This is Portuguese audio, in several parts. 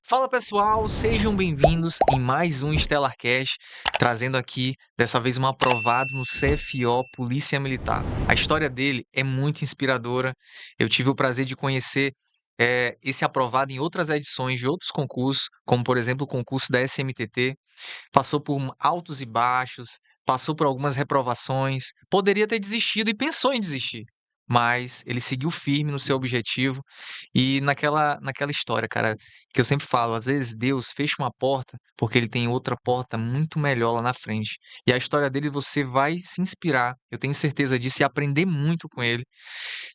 Fala pessoal, sejam bem-vindos em mais um Stellarcast, trazendo aqui dessa vez um aprovado no CFO Polícia Militar. A história dele é muito inspiradora. Eu tive o prazer de conhecer esse aprovado em outras edições de outros concursos, como por exemplo o concurso da SMTT. Passou por altos e baixos, passou por algumas reprovações, poderia ter desistido e pensou em desistir. Mas ele seguiu firme no seu objetivo e naquela história, cara, que eu sempre falo, às vezes Deus fecha uma porta porque ele tem outra porta muito melhor lá na frente. E a história dele você vai se inspirar, eu tenho certeza disso, e aprender muito com ele.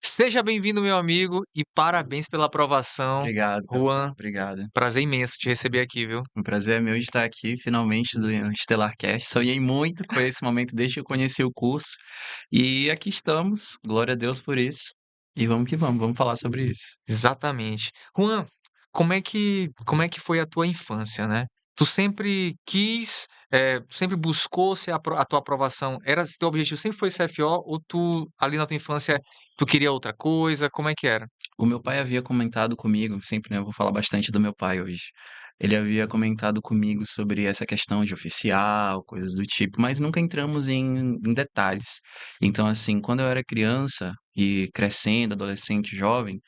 Seja bem-vindo, meu amigo, e parabéns pela aprovação. Obrigado, Juan, obrigado. prazer imenso te receber aqui, viu? O prazer é meu de estar aqui, finalmente, do Stellarcast. Sonhei muito com esse momento desde que eu conheci o curso. E aqui estamos, glória a Deus por isso. E vamos que vamos falar sobre isso. Exatamente. Juan, como é que foi a tua infância, né? Tu sempre quis, sempre buscou ser a tua aprovação, teu objetivo sempre foi CFO ou tu, ali na tua infância, tu queria outra coisa, como é que era? O meu pai havia comentado comigo, sempre, né, eu vou falar bastante do meu pai hoje. Ele havia comentado comigo sobre essa questão de oficial, coisas do tipo, mas nunca entramos em detalhes. Então, assim, quando eu era criança e crescendo, adolescente, jovem,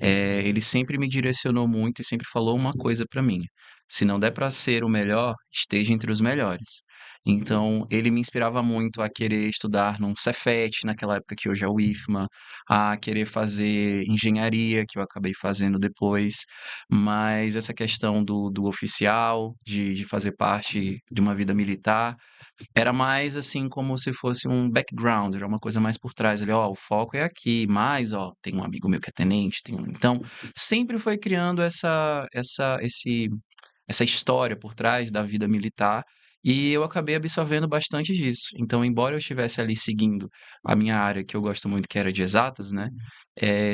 ele sempre me direcionou muito e sempre falou uma coisa para mim: se não der para ser o melhor, esteja entre os melhores. Então, ele me inspirava muito a querer estudar num Cefet, naquela época que hoje é o IFMA, a querer fazer engenharia, que eu acabei fazendo depois, mas essa questão do oficial, de fazer parte de uma vida militar, era mais assim como se fosse um background, era uma coisa mais por trás ali, ó, o foco é aqui, mas ó, tem um amigo meu que é tenente, então sempre foi criando essa história por trás da vida militar, e eu acabei absorvendo bastante disso. Então, embora eu estivesse ali seguindo a minha área, que eu gosto muito, que era de exatas, né,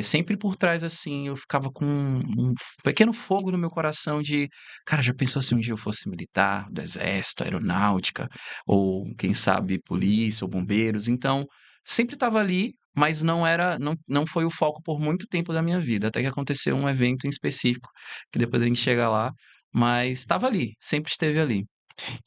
sempre por trás, assim, eu ficava com um pequeno fogo no meu coração de: "Cara, já pensou se um dia eu fosse militar, do exército, aeronáutica, ou quem sabe polícia ou bombeiros?". Então, sempre estava ali, mas não foi o foco por muito tempo da minha vida, até que aconteceu um evento em específico, que depois a gente chega lá, mas estava ali, sempre esteve ali.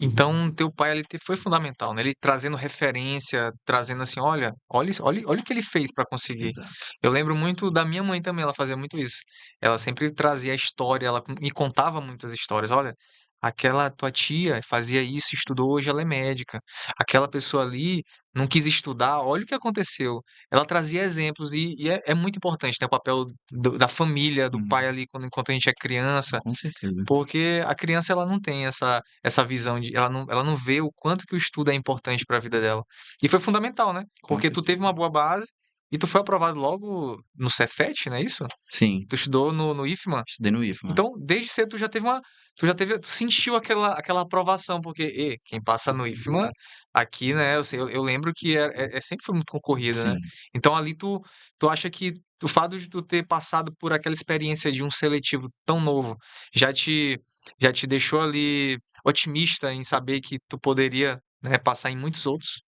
Então, teu pai ali foi fundamental, né? Ele trazendo referência, trazendo assim, olha o que ele fez para conseguir. Exato. Eu lembro muito da minha mãe também, ela fazia muito isso. Ela sempre trazia a história, ela me contava muitas histórias. Olha, aquela tua tia fazia isso, estudou, hoje ela é médica. Aquela pessoa ali não quis estudar, olha o que aconteceu. Ela trazia exemplos e é muito importante, né? O papel da família, do pai Hum, ali, enquanto a gente é criança. com certeza. Porque a criança ela não tem essa visão de ela não vê o quanto que o estudo é importante para a vida dela. E foi fundamental, né, Com porque tu teve certeza. uma boa base e tu foi aprovado logo no Cefet, não é isso? Sim, Tu estudou no IFMA, estudei no IFMA. então desde cedo tu sentiu aquela aprovação, porque, quem passa no IFMA aqui, né, eu lembro que sempre foi muito concorrido, né. Sim. Então ali tu acha que o fato de tu ter passado por aquela experiência de um seletivo tão novo, já te já te deixou ali otimista em saber que tu poderia, né, passar em muitos outros?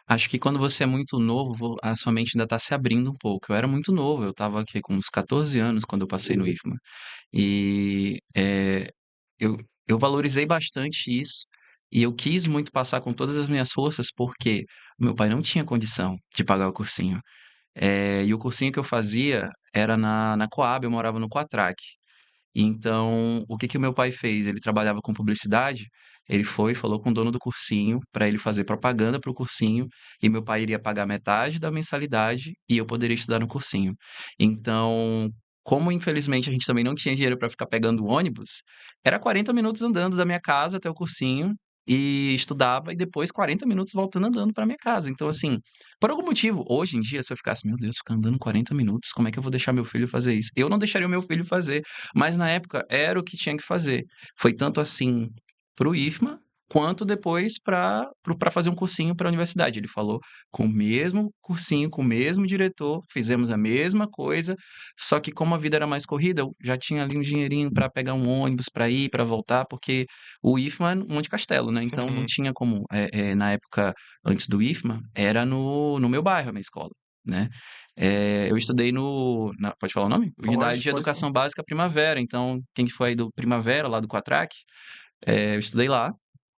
Acho que quando você é muito novo, a sua mente ainda está se abrindo um pouco. Eu era muito novo, eu estava aqui com uns 14 anos quando eu passei no IFMA. E, eu eu valorizei bastante isso, e eu quis muito passar com todas as minhas forças, porque meu pai não tinha condição de pagar o cursinho. E o cursinho que eu fazia era na Coab, eu morava no Quatrac. Então, o que que o meu pai fez? Ele trabalhava com publicidade, ele foi, falou com o dono do cursinho para ele fazer propaganda para o cursinho, e meu pai iria pagar metade da mensalidade e eu poderia estudar no cursinho. Então, como infelizmente a gente também não tinha dinheiro para ficar pegando ônibus, era 40 minutos andando da minha casa até o cursinho, e estudava, e depois 40 minutos voltando andando para minha casa. Então, assim, por algum motivo, hoje em dia, se eu ficasse: "Meu Deus, ficar andando 40 minutos, como é que eu vou deixar meu filho fazer isso?". Eu não deixaria o meu filho fazer, mas na época era o que tinha que fazer. Foi tanto assim para o IFMA, quanto depois para fazer um cursinho para a universidade. Ele falou com o mesmo cursinho, com o mesmo diretor, fizemos a mesma coisa, só que como a vida era mais corrida, eu já tinha ali um dinheirinho para pegar um ônibus para ir, para voltar, porque o IFMA é Monte Castelo, né, então não Sim. tinha como, na época antes do IFMA, era no meu bairro a minha escola, né. Eu estudei pode falar o nome? Unidade Pode, de pode sim. Educação Básica Primavera. Então, quem foi aí do Primavera, lá do Quatrac, eu estudei lá, É uma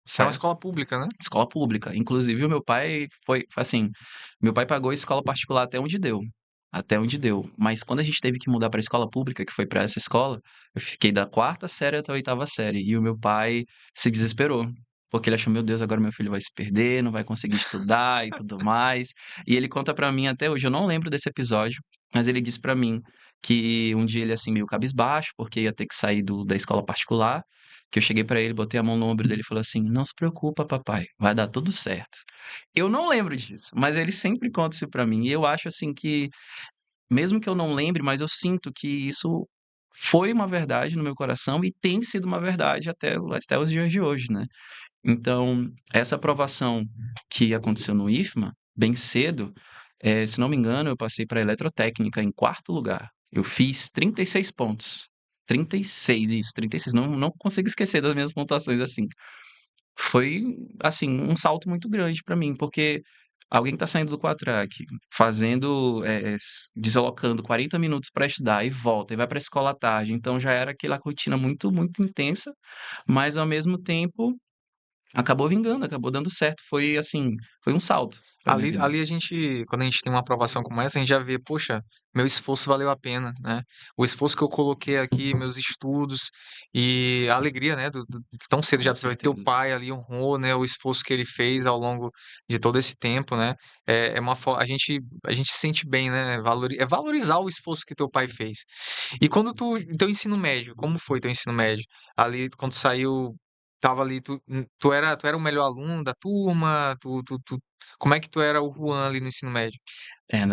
certo? escola pública, né? Escola pública. Inclusive, o meu pai foi assim, meu pai pagou a escola particular até onde deu. Até onde deu. Mas quando a gente teve que mudar para a escola pública, que foi para essa escola, eu fiquei da quarta série até a oitava série. E o meu pai se desesperou. Porque ele achou, meu Deus, agora meu filho vai se perder, não vai conseguir estudar e tudo mais. E ele conta pra mim até hoje, eu não lembro desse episódio, mas ele disse pra mim que um dia ele assim meio cabisbaixo, porque ia ter que sair da escola particular, que eu cheguei pra ele, botei a mão no ombro dele e falei assim: "Não se preocupa, papai, vai dar tudo certo". Eu não lembro disso, mas ele sempre conta isso pra mim. E eu acho assim que, mesmo que eu não lembre, mas eu sinto que isso foi uma verdade no meu coração e tem sido uma verdade até os dias de hoje, né? Então, essa aprovação que aconteceu no IFMA, bem cedo, se não me engano, eu passei para eletrotécnica em quarto lugar. Eu fiz 36 pontos. 36, isso, 36. Não consigo esquecer das minhas pontuações assim. Foi, assim, um salto muito grande para mim, porque alguém que está saindo do Quatrac, fazendo, deslocando 40 minutos para estudar e volta, e vai para a escola à tarde, então já era aquela rotina muito, muito intensa, mas ao mesmo tempo acabou vingando, acabou dando certo. Foi assim, foi um salto pra minha vida. Ali a gente, quando a gente tem uma aprovação como essa, a gente já vê, poxa, meu esforço valeu a pena, né? O esforço que eu coloquei aqui, meus estudos e a alegria, né? Tão cedo Com já ver teu certeza. pai ali honrou, né? O esforço que ele fez ao longo de todo esse tempo, né? A gente se sente bem, né? É valorizar o esforço que teu pai fez. E quando teu ensino médio, como foi teu ensino médio? Ali, quando saiu, tava ali, tu era o melhor aluno da turma, como é que tu era o Juan ali no ensino médio?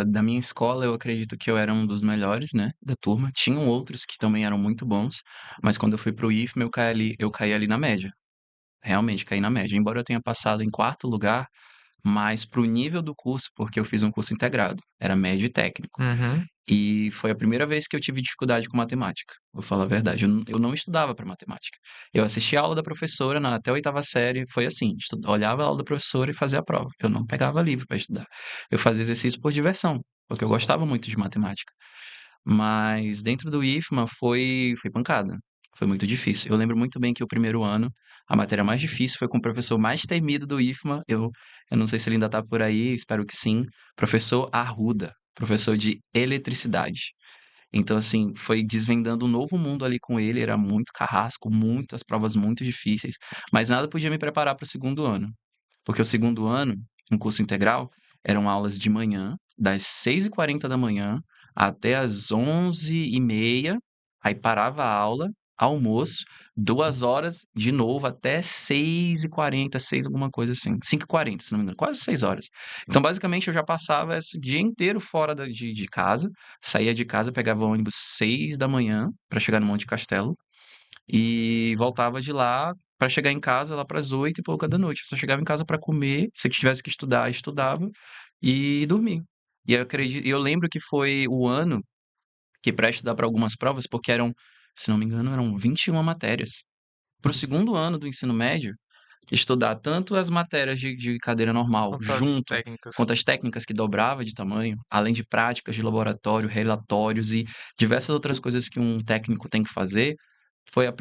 Da minha escola, eu acredito que eu era um dos melhores, né, da turma. Tinham outros que também eram muito bons, mas quando eu fui para o IFMA, eu caí ali na média. Realmente, caí na média. Embora eu tenha passado em quarto lugar, mas para o nível do curso, porque eu fiz um curso integrado, era médio e técnico. Uhum. E foi a primeira vez que eu tive dificuldade com matemática, vou falar a verdade. Eu não estudava para matemática. Eu assistia a aula da professora até a oitava série, foi assim, olhava a aula da professora e fazia a prova. Eu não pegava livro para estudar. Eu fazia exercício por diversão, porque eu gostava muito de matemática. Mas dentro do IFMA foi pancada. Foi muito difícil. Eu lembro muito bem que o primeiro ano, a matéria mais difícil foi com o professor mais temido do IFMA. Eu não sei se ele ainda está por aí, espero que sim. Professor Arruda, professor de eletricidade. Então, assim, foi desvendando um novo mundo ali com ele. Era muito carrasco, muitas provas muito difíceis. Mas nada podia me preparar para o segundo ano. Porque o segundo ano, um curso integral, eram aulas de manhã, das 6h40 da manhã até as 11h30, aí parava a aula, almoço, 2 horas de novo até 6h40, 6 alguma coisa assim, 5h40, se não me engano, quase 6 horas. Então, basicamente, eu já passava esse dia inteiro fora de casa, saía de casa, pegava o ônibus 6 da manhã para chegar no Monte Castelo, e voltava de lá para chegar em casa lá para as 8 e pouca da noite. Eu só chegava em casa para comer, se eu tivesse que estudar, estudava e dormir. Eu lembro que foi o ano que para estudar para algumas provas, porque se não me engano, eram 21 matérias. Para o segundo ano do ensino médio, estudar tanto as matérias de cadeira normal Quantas junto técnicas? quanto as técnicas que dobrava de tamanho, além de práticas de laboratório, relatórios e diversas outras coisas que um técnico tem que fazer, foi o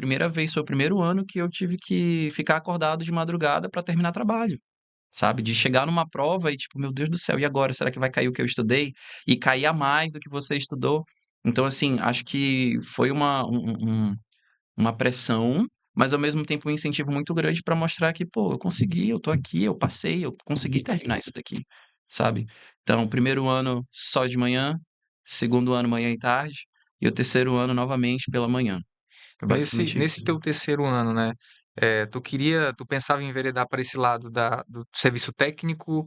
primeiro ano que eu tive que ficar acordado de madrugada para terminar trabalho, sabe? De chegar numa prova e tipo, meu Deus do céu, e agora? Será que vai cair o que eu estudei? E cair a mais do que você estudou? Então, assim, acho que foi uma pressão, mas ao mesmo tempo um incentivo muito grande para mostrar que, pô, eu consegui, eu tô aqui, eu passei, eu consegui terminar isso daqui, sabe? Então, primeiro ano só de manhã, segundo ano manhã e tarde, e o terceiro ano novamente pela manhã. Foi basicamente Nesse isso. teu terceiro ano, né? Tu pensava em enveredar para esse lado do serviço técnico,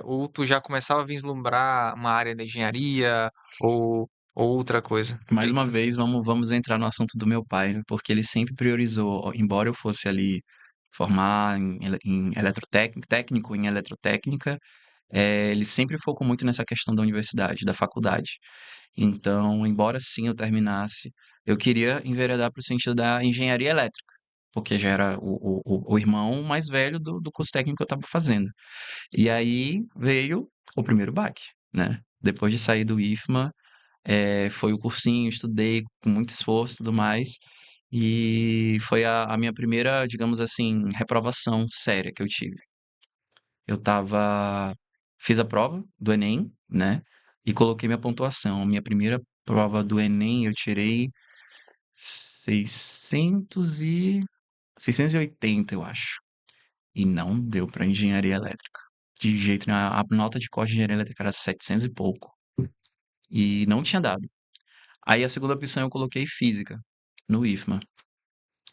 ou tu já começava a vislumbrar uma área da engenharia ou outra coisa? Mais uma vez, vamos entrar no assunto do meu pai, né? Porque ele sempre priorizou, embora eu fosse ali formar em eletrotécnica, técnico em eletrotécnica, ele sempre focou muito nessa questão da universidade, da faculdade. Então, embora sim eu terminasse, eu queria enveredar para o sentido da engenharia elétrica, porque já era o irmão mais velho do curso técnico que eu estava fazendo. E aí veio o primeiro baque. né? Depois de sair do IFMA, foi o cursinho, estudei com muito esforço e tudo mais, e foi a minha primeira, digamos assim, reprovação séria que eu tive. Eu tava, fiz a prova do Enem, né? E coloquei minha pontuação. Minha primeira prova do Enem eu tirei 600 e 680, eu acho. E não deu para engenharia elétrica. De jeito nenhum. A nota de corte de engenharia elétrica era 700 e pouco. E não tinha dado. Aí a segunda opção eu coloquei física no IFMA.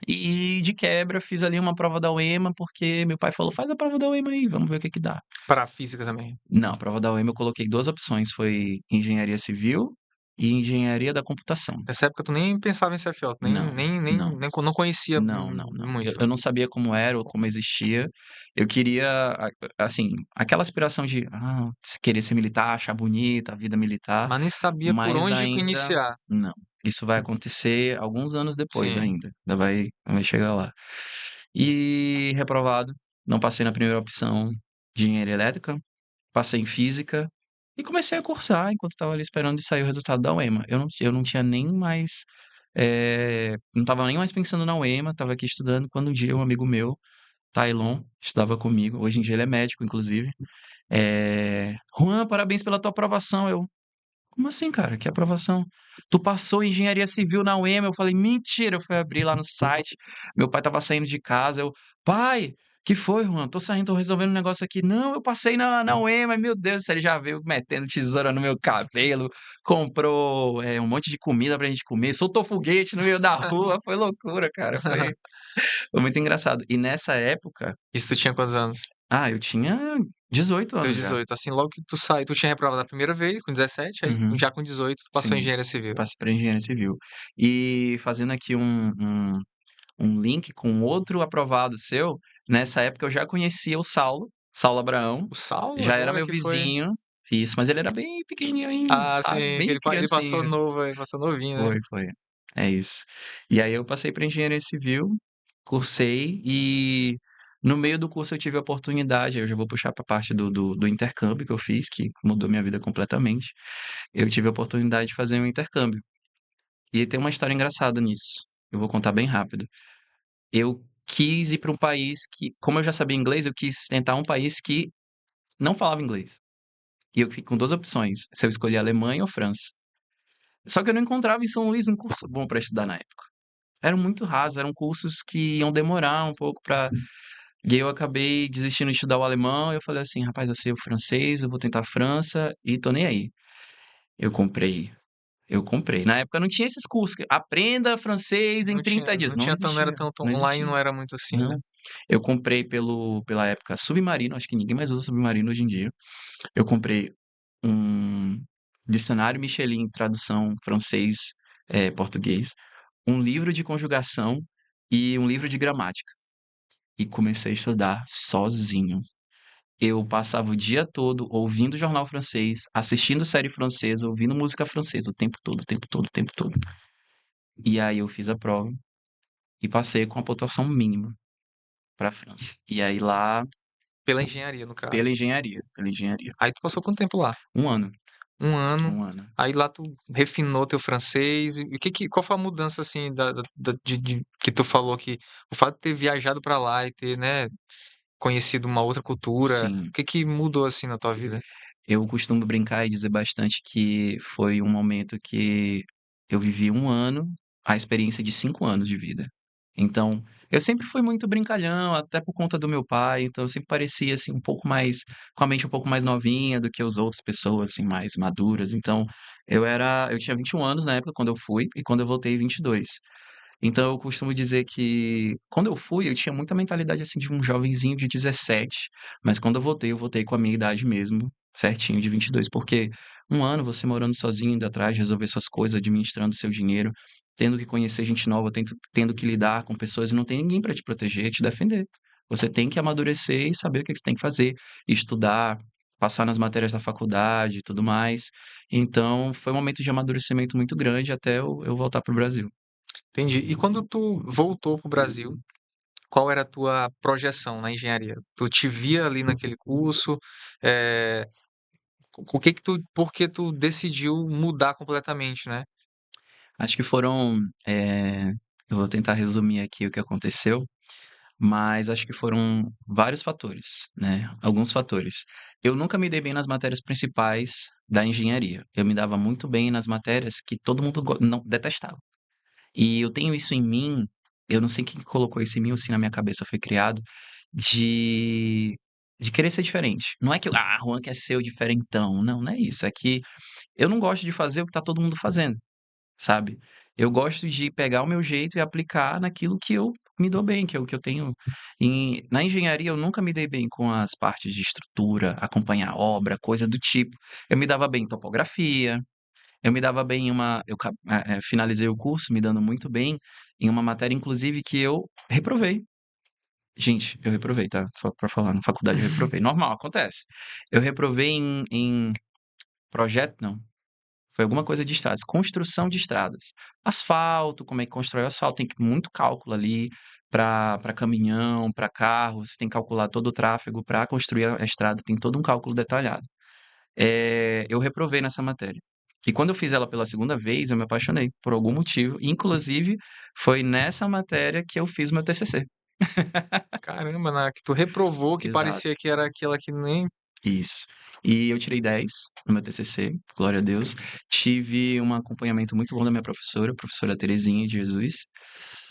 E de quebra fiz ali uma prova da UEMA, porque meu pai falou: faz a prova da UEMA aí, vamos ver o que que dá. Para física também. Não, a prova da UEMA eu coloquei duas opções, foi engenharia civil e engenharia da computação. Nessa época tu nem pensava em CFO, tu Não, não. não conhecia Não. muito, Eu né? não sabia como era ou como existia. Eu queria, assim, aquela aspiração de querer ser militar, achar bonita a vida militar, Mas nem sabia por mas onde ainda iniciar. não. Isso vai acontecer alguns anos depois Sim. ainda. Ainda vai chegar lá. E reprovado, não passei na primeira opção de engenharia elétrica, passei em física e comecei a cursar enquanto estava ali esperando de sair o resultado da UEMA. Eu não tinha nem mais, não estava nem mais pensando na UEMA, estava aqui estudando quando um dia um amigo meu, Tailon, estudava comigo, hoje em dia ele é médico, inclusive. Juan, parabéns pela tua aprovação. Eu, como assim, cara? Que aprovação? Tu passou em engenharia civil na UEMA? Eu falei, mentira. Eu fui abrir lá no site. Meu pai tava saindo de casa. Eu, pai, que foi, Juan? Tô saindo, tô resolvendo um negócio aqui. Não, eu passei na UEMA. Meu Deus, ele já veio metendo tesoura no meu cabelo, comprou um monte de comida pra gente comer, soltou foguete no meio da rua. Foi loucura, cara. Foi muito engraçado. E nessa época, Isso tu tinha quantos anos? eu tinha 18 Teus anos já. 18. Assim, logo que tu saiu, tu tinha reprovado a primeira vez, com 17, aí Uhum, já com 18 tu passou em sim. engenharia civil. Passei para engenharia civil. E fazendo aqui um link com outro aprovado seu, nessa época eu já conhecia o Saulo, Saulo Abraão, O Saulo já era agora meu que foi. vizinho, isso, mas ele era bem pequenininho ainda, Ah, sabe? sim, que Bem ele passou criancinha. novo, ele passou novinho, né? Foi. É isso. E aí eu passei para engenharia civil, cursei e no meio do curso eu tive a oportunidade, eu já vou puxar para a parte do intercâmbio que eu fiz, que mudou minha vida completamente. Eu tive a oportunidade de fazer um intercâmbio. E tem uma história engraçada nisso. Eu vou contar bem rápido. Eu quis ir para um país que, como eu já sabia inglês, eu quis tentar um país que não falava inglês. E eu fiquei com duas opções, se eu escolher Alemanha ou França. Só que eu não encontrava em São Luís um curso bom para estudar na época. Eram muito rasos, eram cursos que iam demorar um pouco para. E aí eu acabei desistindo de estudar o alemão. E eu falei assim, rapaz, eu sei o francês, eu vou tentar a França e tô nem aí. Eu comprei. Eu comprei. Na época não tinha esses cursos. Aprenda francês em Não tinha, 30 dias. não Não tinha tão, não era existia. tão Não online, existia. não era muito assim, né? Não. Eu comprei pela época Submarino. Acho que ninguém mais usa Submarino hoje em dia. Eu comprei um dicionário Michelin, tradução francês, português, um livro de conjugação e um livro de gramática. E comecei a estudar sozinho. Eu passava o dia todo ouvindo jornal francês, assistindo série francesa, ouvindo música francesa o tempo todo, o tempo todo, o tempo todo. E aí eu fiz a prova e passei com a pontuação mínima para a França. E aí lá, Pela engenharia, no caso. pela engenharia. Aí tu passou quanto tempo lá? Um ano, Um ano. um ano. Aí lá tu refinou teu francês. E qual foi a mudança, assim, que tu falou que o fato de ter viajado pra lá e ter, né, conhecido uma outra cultura, Sim, o que que mudou, assim, na tua vida? eu costumo brincar e dizer bastante que foi um momento que eu vivi um ano, a experiência de 5 anos de vida. Então, eu sempre fui muito brincalhão, até por conta do meu pai, então eu sempre parecia assim um pouco mais, com a mente um pouco mais novinha do que as outras pessoas assim mais maduras. Então, eu tinha 21 anos na época quando eu fui e quando eu voltei 22. Então eu costumo dizer que quando eu fui, eu tinha muita mentalidade assim de um jovenzinho de 17, mas quando eu voltei com a minha idade mesmo, certinho de 22, porque um ano você morando sozinho, indo atrás de resolver suas coisas, administrando seu dinheiro, tendo que conhecer gente nova, tendo que lidar com pessoas e não tem ninguém para te proteger, te defender. Você tem que amadurecer e saber o que você tem que fazer, estudar, passar nas matérias da faculdade e tudo mais. Então, foi um momento de amadurecimento muito grande até eu voltar para o Brasil. Entendi. E quando tu voltou pro Brasil, qual era a tua projeção na engenharia? Tu te via ali naquele curso? O que que tu, por que tu decidiu mudar completamente, né? Acho que foram, eu vou tentar resumir aqui o que aconteceu, mas acho que foram vários fatores, né? Alguns fatores. Eu nunca me dei bem nas matérias principais da engenharia. Eu me dava muito bem nas matérias que todo mundo não detestava. E eu tenho isso em mim, eu não sei quem colocou isso em mim ou se na minha cabeça foi criado, de, de querer ser diferente. Não é que, Juan quer ser o diferentão. Não, não é isso. É que eu não gosto de fazer o que tá todo mundo fazendo, sabe? Eu gosto de pegar o meu jeito e aplicar naquilo que eu me dou bem, que é o que eu tenho. Na engenharia, eu nunca me dei bem com as partes de estrutura, acompanhar obra, coisa do tipo. Eu me dava bem em topografia, eu me dava bem em uma. Finalizei o curso me dando muito bem em uma matéria, inclusive, que eu reprovei. Gente, eu reprovei, tá? Só pra falar, na faculdade eu reprovei. Normal, acontece. Eu reprovei em projeto, não. Foi alguma coisa de estradas, construção de estradas. Asfalto, como é que constrói o asfalto, tem muito cálculo ali para caminhão, para carro, você tem que calcular todo o tráfego para construir a estrada, tem todo um cálculo detalhado. Eu reprovei nessa matéria. E quando eu fiz ela pela segunda vez, eu me apaixonei por algum motivo. Inclusive, foi nessa matéria que eu fiz meu TCC. Caramba, que tu reprovou, que Exato. parecia que era aquela que nem. Isso. E eu tirei 10 no meu TCC, glória a Deus. Tive um acompanhamento muito bom da minha professora, a professora Terezinha de Jesus.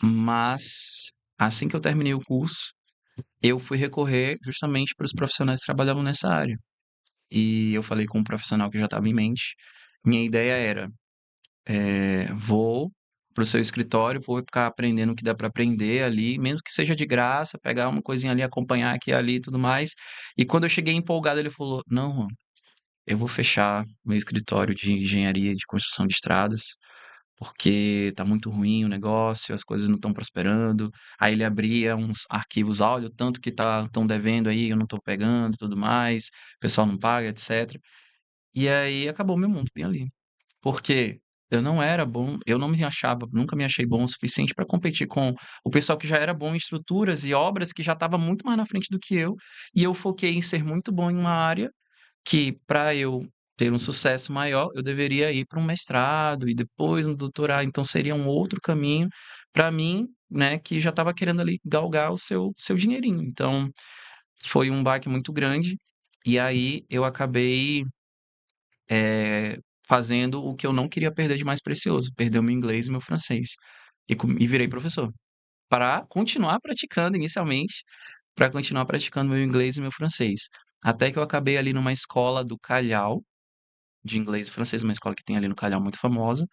Mas, assim que eu terminei o curso, eu fui recorrer justamente para os profissionais que trabalhavam nessa área. E eu falei com um profissional que já estava em mente. Minha ideia era, vou para o seu escritório, vou ficar aprendendo o que dá para aprender ali, mesmo que seja de graça, pegar uma coisinha ali, acompanhar aqui e ali e tudo mais. E quando eu cheguei empolgado, ele falou: Não, Juan, eu vou fechar meu escritório de engenharia de construção de estradas, porque tá muito ruim o negócio, as coisas não estão prosperando. Aí ele abria uns arquivos áudio, tanto que estão devendo aí, eu não tô pegando e tudo mais, o pessoal não paga, etc. E aí acabou meu mundo bem ali. Porque eu não era bom, eu não me achava, nunca me achei bom o suficiente para competir com o pessoal que já era bom em estruturas e obras que já estava muito mais na frente do que eu, e eu foquei em ser muito bom em uma área que para eu ter um sucesso maior, eu deveria ir para um mestrado e depois um doutorado, então seria um outro caminho para mim, né, que já estava querendo ali galgar o seu dinheirinho. Então, foi um baque muito grande, e aí eu acabei, fazendo o que eu não queria perder de mais precioso, perder o meu inglês e o meu francês, e virei professor, para continuar praticando inicialmente, para continuar praticando meu inglês e meu francês. Até que eu acabei ali numa escola do Calhau, de inglês e francês, uma escola que tem ali no Calhau muito famosa,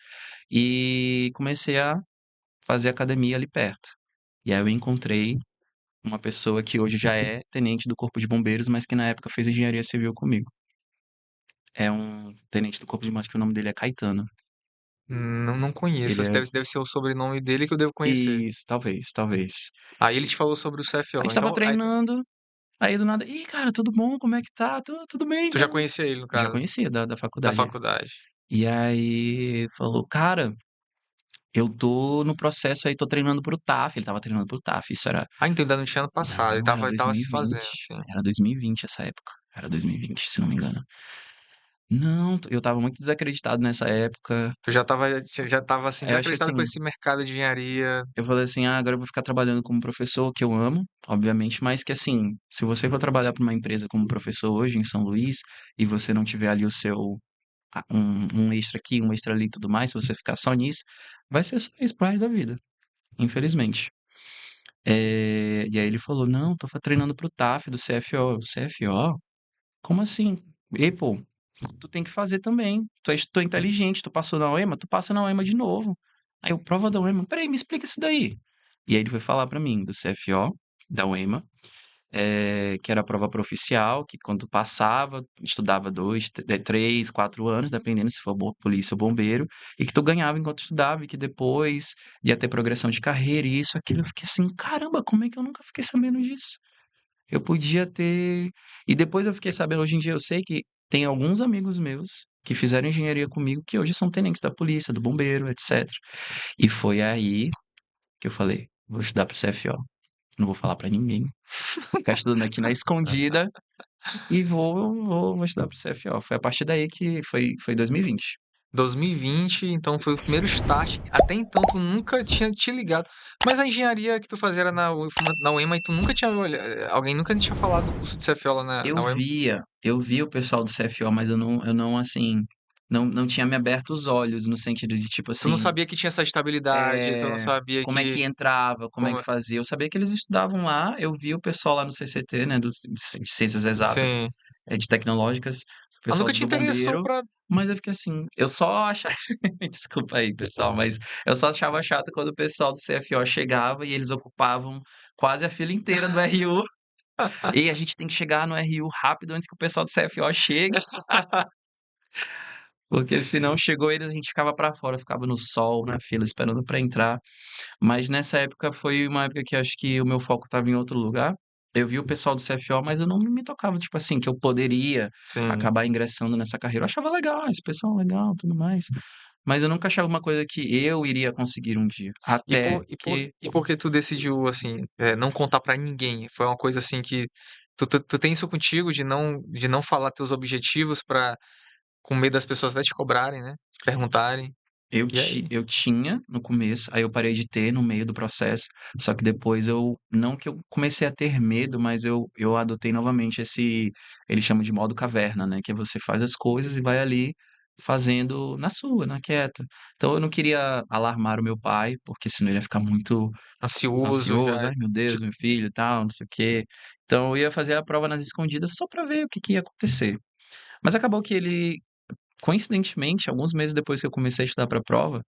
e comecei a fazer academia ali perto. E aí eu encontrei uma pessoa que hoje já é tenente do Corpo de Bombeiros, mas que na época fez engenharia civil comigo. É um tenente do Corpo de Bombeiros, que o nome dele é Caetano. Não, não conheço. Ele Esse é. deve ser o sobrenome dele que eu devo conhecer. Isso, talvez, talvez. Aí ele te falou sobre o A CFO. gente tava Então, treinando, aí do nada, ih, cara, tudo bom? Como é que tá? Tudo bem, tu já então. conhecia ele, no Já caso, conhecia da da faculdade. É. faculdade. E aí falou, cara, eu tô no processo aí, tô treinando pro TAF. Ele tava treinando pro TAF. Isso era. Ah, então ainda não tinha ano passado. Não, era Ele tava se 2020. fazendo, assim. Era 2020 essa época. Era 2020, se não me engano. Não, eu tava muito desacreditado nessa época. Tu já tava assim, Aí eu acho que desacreditado com assim, esse mercado de engenharia. eu falei assim, agora eu vou ficar trabalhando como professor, que eu amo, obviamente, mas que assim, se você for trabalhar para uma empresa como professor hoje em São Luís e você não tiver ali um extra aqui, um extra ali e tudo mais, se você ficar só nisso, vai ser só isso pro resto da vida, infelizmente. E aí ele falou, não, tô treinando pro TAF do CFO. Eu, CFO? Como assim? E, pô, tu tem que fazer também. Tu é inteligente, tu passou na UEMA, tu passa na UEMA de novo. Aí eu, prova da UEMA, peraí, me explica isso daí. E aí ele foi falar pra mim do CFO, da UEMA, que era a prova proficial, que quando tu passava, estudava 3, 4 anos, dependendo se for polícia ou bombeiro, e que tu ganhava enquanto estudava, e que depois ia ter progressão de carreira, e isso, aquilo. Eu fiquei assim, caramba, como é que eu nunca fiquei sabendo disso? Eu podia ter. E depois eu fiquei sabendo, hoje em dia eu sei que tem alguns amigos meus que fizeram engenharia comigo que hoje são tenentes da polícia, do bombeiro, etc. E foi aí que eu falei, vou estudar pro CFO. Não vou falar pra ninguém. Vou ficar estudando aqui na escondida. e vou estudar para o CFO. Foi a partir daí que foi 2020. 2020, então foi o primeiro start. Até então tu nunca tinha te ligado. Mas a engenharia que tu fazia era na UEMA e tu nunca tinha alguém nunca tinha falado do curso de CFO lá na UEMA? Eu via o pessoal do CFO, mas eu não assim, não tinha me aberto os olhos no sentido de tipo Tu não assim, sabia que tinha essa estabilidade, tu não sabia como é que que entrava, como é que como fazia. Eu sabia que eles estudavam lá, eu via o pessoal lá no CCT, né, de ciências exatas, sim. de tecnológicas, o Mas pessoal nunca te do interessou bombeiro, pra. mas eu fiquei assim, eu só achava, desculpa aí, pessoal, mas eu só achava chato quando o pessoal do CFO chegava e eles ocupavam quase a fila inteira do RU, e a gente tem que chegar no RU rápido antes que o pessoal do CFO chegue, porque se não chegou eles, a gente ficava pra fora, ficava no sol, na fila, esperando pra entrar. Mas nessa época foi uma época que acho que o meu foco estava em outro lugar. Eu vi o pessoal do CFO, mas eu não me tocava, tipo assim, que eu poderia Sim. acabar ingressando nessa carreira. Eu achava legal, esse pessoal é legal, tudo mais. Mas eu nunca achava uma coisa que eu iria conseguir um dia. E Até por, e por, que e por que tu decidiu, assim, não contar pra ninguém? Foi uma coisa assim que. Tu tem isso contigo de não falar teus objetivos pra, com medo das pessoas até te cobrarem, né? Te perguntarem. E aí? eu tinha no começo, aí eu parei de ter no meio do processo. Só que depois não que eu comecei a ter medo, mas eu adotei novamente eles chamam de modo caverna, né? Que é você faz as coisas e vai ali fazendo na sua, na quieta. Então eu não queria alarmar o meu pai, porque senão ele ia ficar muito Ansioso ansioso. já. Ai, meu Deus, Tipo, meu filho, tal, não sei o quê. Então eu ia fazer a prova nas escondidas só para ver o que ia acontecer. Mas acabou que ele, coincidentemente, alguns meses depois que eu comecei a estudar para a prova,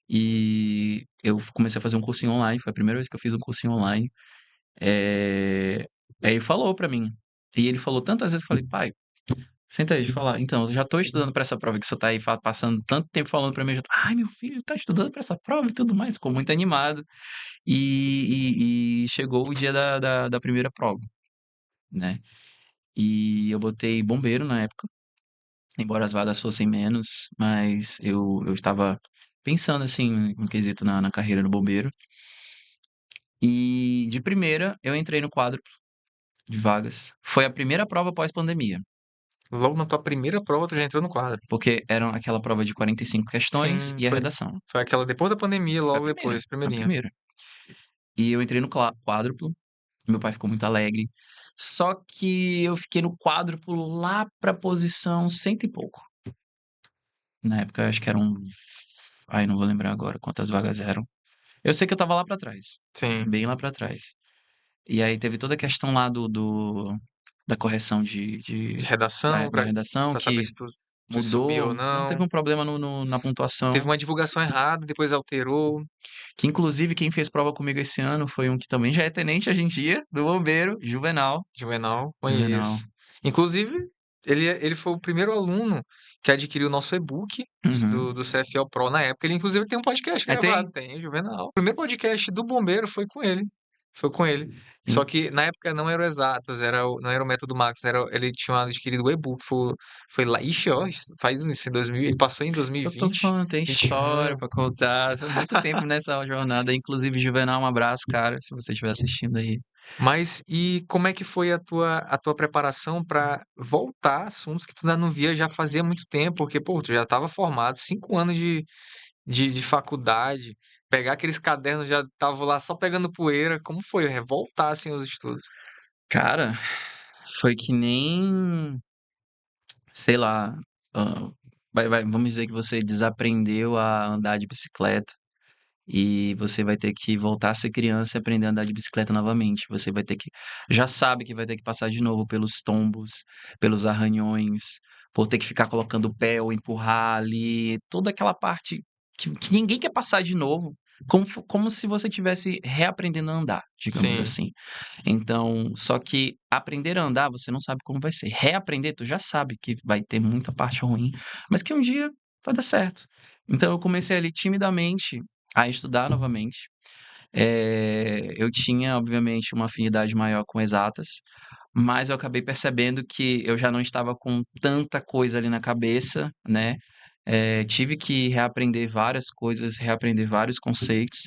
e eu comecei a fazer um cursinho online, foi a primeira vez que eu fiz um cursinho online. Eh, Aí ele falou pra mim, e ele falou tantas vezes que eu falei: "Pai, senta aí, deixa eu falar. Então, eu já tô estudando pra essa prova que você tá aí passando tanto tempo falando pra mim", eu já tô: "Ai, meu filho tá estudando pra essa prova e tudo mais", ficou muito animado. E chegou o dia da primeira prova, né. E eu botei bombeiro na época, embora as vagas fossem menos, mas eu estava pensando, assim, no quesito na carreira no bombeiro. E de primeira eu entrei no quadro de vagas. Foi a primeira prova pós-pandemia, logo na tua primeira prova tu já entrou no quadro. porque era aquela prova de 45 questões Sim, e a foi. redação. Foi aquela depois da pandemia, Foi a logo primeira, depois, a primeirinha. primeira. E eu entrei no quádruplo, meu pai ficou muito alegre, só que eu fiquei no quádruplo lá pra posição cento e pouco. Na época eu acho que eram, ai, não vou lembrar agora quantas vagas eram. Eu sei que eu estava lá pra trás, Sim. bem lá pra trás. E aí teve toda a questão lá da correção De da redação, da pra, redação pra saber que se tu subiu ou mudou, então não. teve um problema na Teve pontuação, uma divulgação errada, depois alterou. que inclusive quem fez prova comigo esse ano foi um que também já é tenente hoje em dia, do bombeiro, Juvenal. Juvenal, Juvenal. conheço. Inclusive, ele foi o primeiro aluno que adquiriu o nosso e-book Uhum. do CFL Pro na época. Ele, inclusive, tem um podcast Tem. gravado, tem, Juvenal. O primeiro podcast do Bombeiro foi com ele. Foi com ele. Só Em que na época não era o Exatas, não era o Método Max, ele tinha adquirido o e-book. Foi lá, ixi, ó, faz isso em 2000, ele passou em eu tô 2020, falando, tem 21. história pra contar, foi muito tempo nessa jornada, inclusive Juvenal, um abraço, cara, se você estiver assistindo aí. Mas e como é que foi a tua preparação para voltar a assuntos que tu ainda não via já fazia muito tempo? Porque, pô, tu já estava formado, 5 anos de faculdade, pegar aqueles cadernos já tava lá só pegando poeira. Como foi voltar assim aos estudos? Cara, foi que nem, sei lá, hã, vamos dizer que você desaprendeu a andar de bicicleta. E você vai ter que voltar a ser criança e aprender a andar de bicicleta novamente. Você vai ter que já sabe que vai ter que passar de novo pelos tombos, pelos arranhões, por ter que ficar colocando o pé ou empurrar ali, toda aquela parte que ninguém quer passar de novo, como se você tivesse reaprendendo a andar, digamos Sim, assim. Então, só que aprender a andar, você não sabe como vai ser. Reaprender, tu já sabe que vai ter muita parte ruim, mas que um dia vai dar certo. Então eu comecei ali timidamente a estudar novamente. Eu tinha, obviamente, uma afinidade maior com exatas, mas eu acabei percebendo que eu já não estava com tanta coisa ali na cabeça, né? Tive que reaprender várias coisas, reaprender vários conceitos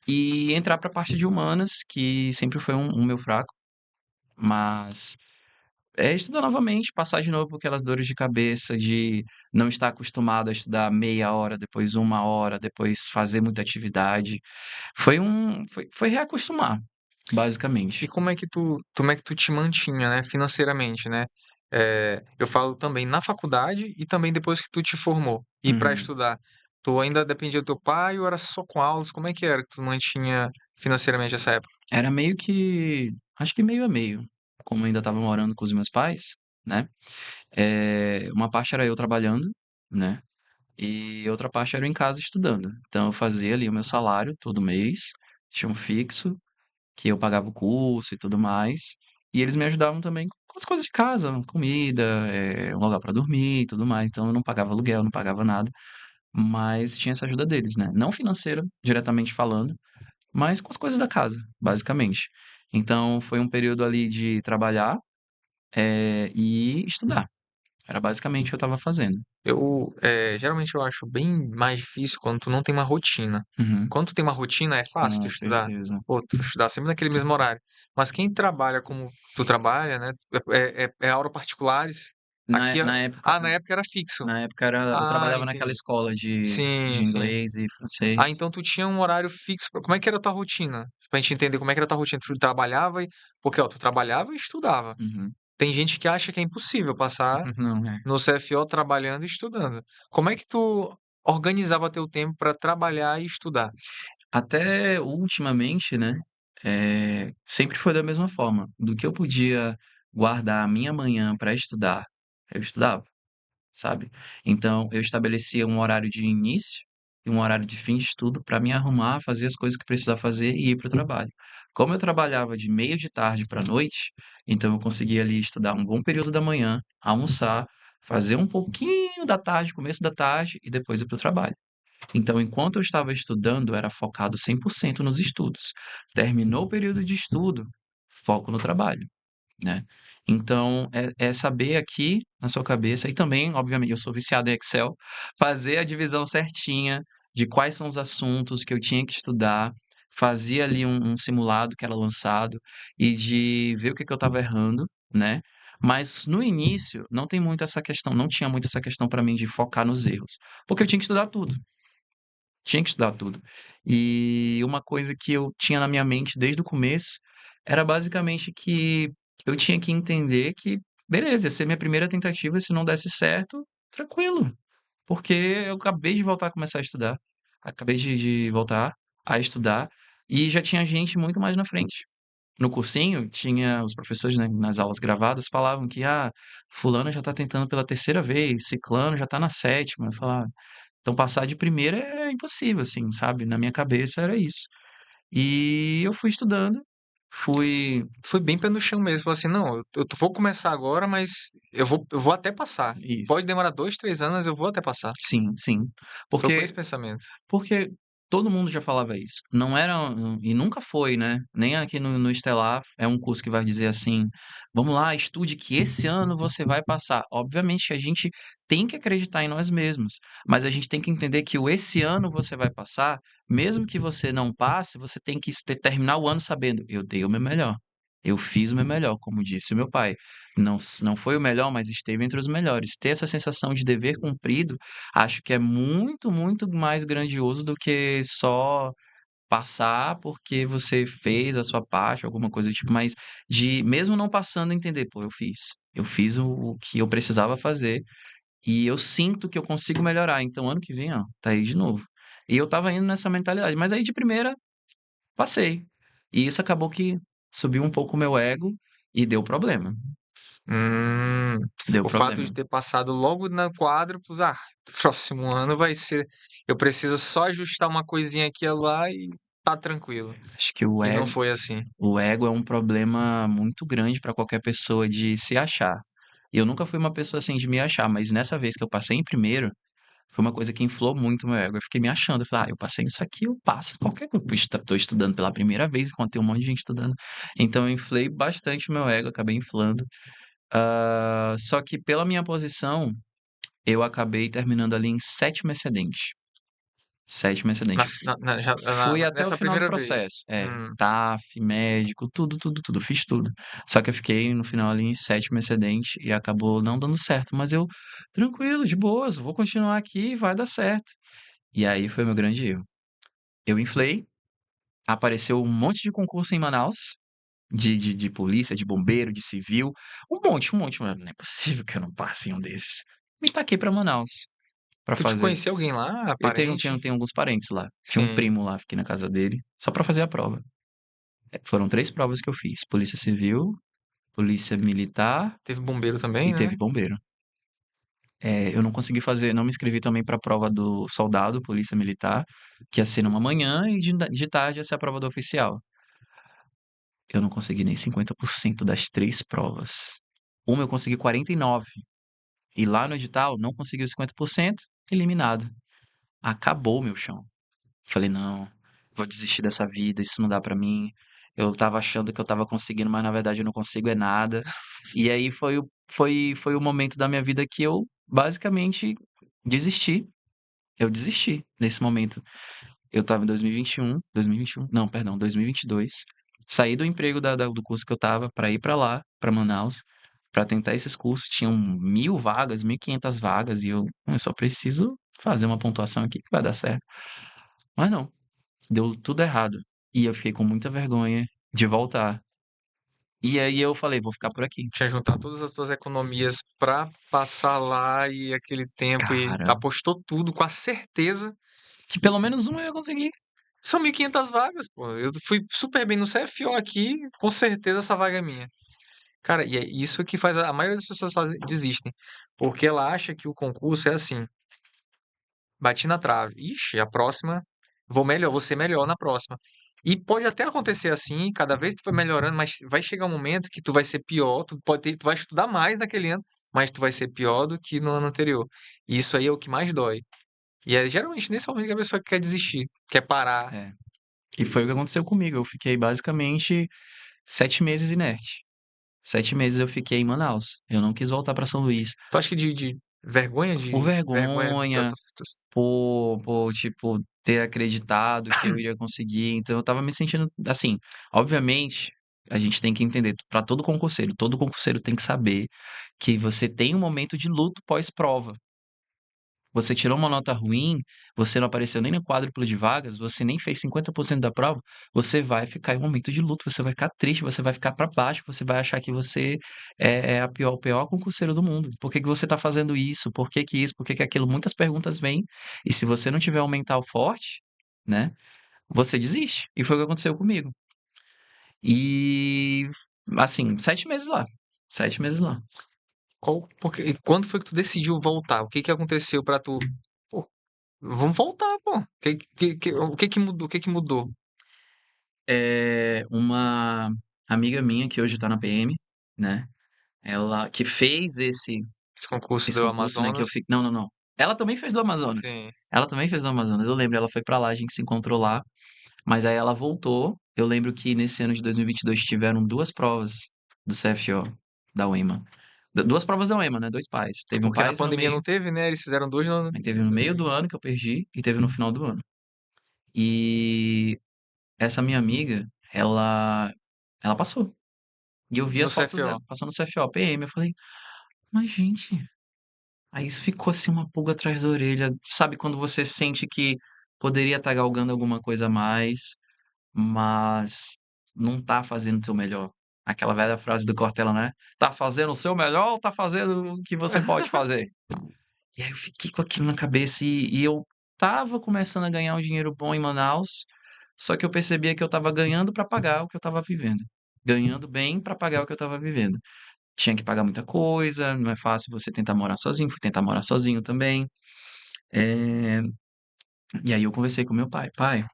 e entrar para a parte de humanas, que sempre foi um meu fraco, mas É estudar novamente, passar de novo por aquelas dores de cabeça de não estar acostumado a estudar meia hora, depois uma hora, depois fazer muita atividade. Foi reacostumar, E basicamente. como é que tu te mantinha, né, financeiramente, né? Eu falo também na faculdade e também depois que tu te formou. E para Uhum. estudar, tu ainda dependia do teu pai ou era só com aulas? Como é que era que tu mantinha financeiramente essa época? Era meio que acho que meio a meio, como eu ainda estava morando com os meus pais, né, uma parte era eu trabalhando, né, e outra parte era eu em casa estudando. Então eu fazia ali o meu salário todo mês, tinha um fixo, que eu pagava o curso e tudo mais, e eles me ajudavam também com as coisas de casa, comida, um lugar para dormir e tudo mais, então eu não pagava aluguel, não pagava nada, mas tinha essa ajuda deles, né, não financeira, diretamente falando, mas com as coisas da casa, basicamente. Então foi um período ali de trabalhar, e estudar, era basicamente o que eu estava fazendo. Geralmente eu acho bem mais difícil quando tu não tem uma rotina. Uhum, Quando tu tem uma rotina, é fácil tu com estudar. certeza. Pô, tu estudar sempre naquele mesmo horário. Mas quem trabalha como tu trabalha, né? É aula particulares. Na Aqui, na época na época era fixo. na época era eu Ah, trabalhava naquela entendi. escola de Sim, sim. inglês e Ah, francês. então tu tinha um horário fixo. Como é que era a tua rotina? Pra gente entender como é que era a tua rotina. Tu trabalhava e. Porque, ó, tu trabalhava e estudava. Uhum. Tem gente que acha que é impossível passar Não, é. no CFO trabalhando e estudando. Como é que tu organizava teu tempo para trabalhar e estudar? Até ultimamente, né, sempre foi da mesma forma, do que eu podia guardar a minha manhã para estudar, eu estudava. Sabe. Então eu estabelecia um horário de início e um horário de fim de estudo para me arrumar, fazer as coisas que precisava fazer e ir para o trabalho. Como eu trabalhava de meio de tarde para noite, então eu conseguia ali estudar um bom período da manhã, almoçar, fazer um pouquinho da tarde, começo da tarde e depois ir para o trabalho. Então enquanto eu estava estudando, era focado 100% nos estudos. Terminou o período de estudo, foco no trabalho, né. Então, é saber aqui na sua cabeça e também, obviamente, eu sou viciado em Excel, fazer a divisão certinha de quais são os assuntos que eu tinha que estudar, fazia ali um simulado que era lançado e de ver o que que eu estava errando, né. Mas no início não tinha muito essa questão para mim de focar nos erros, porque eu tinha que estudar tudo. Tinha que estudar tudo. E uma coisa que eu tinha na minha mente desde o começo, era basicamente que eu tinha que entender que, beleza, ia ser minha primeira tentativa, se não desse certo, tranquilo, porque eu acabei de voltar a começar a estudar, acabei de voltar a estudar, e já tinha gente muito mais na frente. No cursinho, tinha os professores, né, nas aulas gravadas falavam que: "Ah, fulano já está tentando pela terceira vez, ciclano já está na sétima", eu falava então passar de primeira é impossível, assim, sabe, na minha cabeça era isso. E eu fui estudando, fui Foi bem pé no chão mesmo, falou assim: "Não, eu vou começar agora, mas eu vou até passar. Pode isso. demorar 2, 3 anos, eu vou até passar". Sim, sim. Foi com Porque esse pensamento. Porque todo mundo já falava isso. Não era e nunca foi, né, nem aqui no Estelar é um curso que vai dizer assim: "Vamos lá, estude que esse ano você vai passar". Obviamente a gente tem que acreditar em nós mesmos, mas a gente tem que entender que o esse ano você vai passar, mesmo que você não passe, você tem que terminar o ano sabendo: "Eu dei o meu melhor, eu fiz o meu melhor", como disse o meu pai. Não foi o melhor, mas esteve entre os melhores. Ter essa sensação de dever cumprido acho que é muito, muito mais grandioso do que só passar porque você fez a sua parte, alguma coisa do tipo, mas de mesmo não passando, entender: "Pô, eu fiz. Eu fiz o que eu precisava fazer e eu sinto que eu consigo melhorar, então ano que vem, ó, tá aí de novo". E eu estava indo nessa mentalidade, mas aí de primeira, passei. E isso acabou que subiu um pouco o meu ego e deu problema, Hum, deu o fato de problema. ter passado logo na quádruplos, próximo ano vai ser eu preciso só ajustar uma coisinha aqui e lá e tá tranquilo. Acho que o E não ego foi assim. O ego é um problema muito grande para qualquer pessoa de se achar. E eu nunca fui uma pessoa assim de me achar, mas nessa vez que eu passei em primeiro, foi uma coisa que inflou muito o meu ego. Eu fiquei me achando, eu falei: "Ah, eu passei nisso aqui, eu passo qualquer coisa. Tô estudando pela primeira vez, enquanto tem um monte de gente estudando". Então eu inflei bastante o meu ego, acabei inflando. Só que pela minha posição, eu acabei terminando ali em sétimo excedente. 7º acidente. Fui até o Nessa final do primeira vez. processo. Hum. TAF, médico, tudo, tudo, tudo. Fiz tudo. Só que eu fiquei no final ali em 7º acidente e acabou não dando certo. Mas eu, tranquilo, de boas, vou continuar aqui e vai dar certo. E aí foi o meu grande erro. Eu inflei, apareceu um monte de concurso em Manaus, de polícia, de bombeiro, de civil. Um monte. Mano, não é possível que eu não passe em um desses. Me taquei pra Manaus pra Tu te fazer. conhecia alguém lá, parente? Tenho alguns parentes lá. Tinha um Sim. primo lá, fiquei na casa dele, só pra fazer a prova. Foram 3 provas que eu fiz: Polícia Civil, Polícia Militar Teve bombeiro também, e né? teve bombeiro. Eu não consegui fazer, não me inscrevi também pra prova do soldado, Polícia Militar, que ia ser numa manhã e de tarde ia ser a prova do oficial. Eu não consegui nem 50% das 3 provas. Uma eu consegui 49, e lá no edital não conseguiu 50%, eliminado. Acabou o meu chão. Falei, não, vou desistir dessa vida, isso não dá pra mim. Eu tava achando que eu tava conseguindo, mas na verdade eu não consigo é nada. E aí foi o momento da minha vida que eu basicamente desisti. Eu desisti nesse momento. Eu tava em 2021, não, perdão, 2022. Saí do emprego do curso que eu tava pra ir pra lá, pra Manaus, pra tentar esses cursos. Tinham 1.000 vagas, 1.500 vagas, e eu só preciso fazer uma pontuação aqui que vai dar certo. Mas não, deu tudo errado. E eu fiquei com muita vergonha de voltar. E aí eu falei, vou ficar por aqui. Tinha juntar todas as tuas economias pra passar lá e aquele tempo e Cara, apostou tudo com a certeza. que pelo menos um eu ia conseguir. São 1.500 vagas, pô. Eu fui super bem no CFO aqui, com certeza essa vaga é minha. Cara, e é isso que faz a maioria das pessoas desistem, porque ela acha que o concurso é assim, bati na trave, ixi, a próxima vou ser melhor na próxima. E pode até acontecer assim, cada vez tu vai melhorando, mas vai chegar um momento que tu vai ser pior, tu vai estudar mais naquele ano, mas tu vai ser pior do que no ano anterior. E isso aí é o que mais dói. E é geralmente nesse momento que a pessoa quer desistir, quer parar. É. E foi o que aconteceu comigo. Eu fiquei basicamente 7 meses inerte. 7 meses eu fiquei em Manaus. Eu não quis voltar pra São Luís. Tu acha que de vergonha Por vergonha vergonha, tipo, ter acreditado que eu iria conseguir. Então eu tava me sentindo assim, obviamente, a gente tem que entender, para todo concurseiro tem que saber que você tem um momento de luto pós-prova. Você tirou uma nota ruim, você não apareceu nem no quádruplo de vagas, você nem fez 50% da prova, você vai ficar em um momento de luto, você vai ficar triste, você vai ficar para baixo, você vai achar que você é o pior concurseiro do mundo. Por que que você está fazendo isso? Por que que isso? Por que que aquilo? Muitas perguntas vêm, e se você não tiver um mental forte, né, você desiste. E foi o que aconteceu comigo. E, assim, 7 meses lá. 7 meses lá. porque, quando foi que tu decidiu voltar? O que que aconteceu pra tu? Pô, vamos voltar, pô. O que que mudou? O que que mudou? Uma amiga minha que hoje tá na PM, né? Ela que fez Esse concurso esse do concurso, né, que eu Amazonas? fiquei. Não, não, não. Ela também fez do Amazonas. Sim. Ela também fez do Amazonas. Eu lembro, ela foi pra lá, a gente se encontrou lá, mas aí ela voltou. Eu lembro que nesse ano de 2022 tiveram 2 provas do CFO, da UEMA. 2 provas da UEMA, né, 2 pais. É Teve um porque na pais no pandemia não meio, teve, né? Eles fizeram dois no... aí teve no meio do ano que eu perdi e teve no final do ano. E essa minha amiga, ela passou. E eu vi no as fotos dela CFO. passando no CFO, PM. Eu falei, mas gente, aí isso ficou assim uma pulga atrás da orelha. Sabe quando você sente que poderia estar galgando alguma coisa a mais, mas não tá fazendo o seu melhor? Aquela velha frase do Cortella, né? Tá fazendo o seu melhor ou tá fazendo o que você pode fazer? E aí eu fiquei com aquilo na cabeça e eu tava começando a ganhar um dinheiro bom em Manaus, só que eu percebia que eu tava ganhando para pagar o que eu tava vivendo. Ganhando bem para pagar o que eu tava vivendo. Tinha que pagar muita coisa, não é fácil você tentar morar sozinho, fui tentar morar sozinho também. Eh, e aí eu conversei com meu pai: "Pai,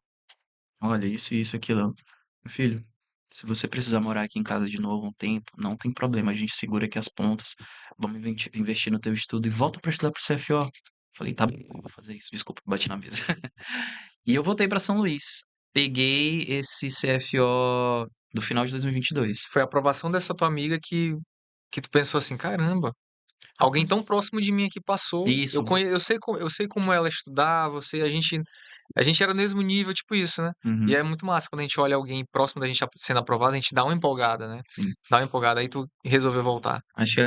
olha, isso, aquilo". "Meu filho, se você precisar morar aqui em casa de novo um tempo, não tem problema, a gente segura aqui as pontas, vamos investir no teu estudo e volta para estudar para o CFO". Falei: "Tá bom, eu vou fazer isso". Desculpa, bati na mesa. E eu voltei para São Luís. Peguei esse CFO do final de 2022. Foi a aprovação dessa tua amiga que tu pensou assim, caramba, alguém tão Rapaz, próximo de mim aqui passou. isso. Eu sei como ela estudava, a gente A gente era no mesmo nível, tipo isso, né? E Uhum, é muito massa quando a gente olha alguém próximo da gente sendo aprovado, a gente dá uma empolgada, né? sim. Dá uma empolgada, aí tu resolveu voltar. Acho que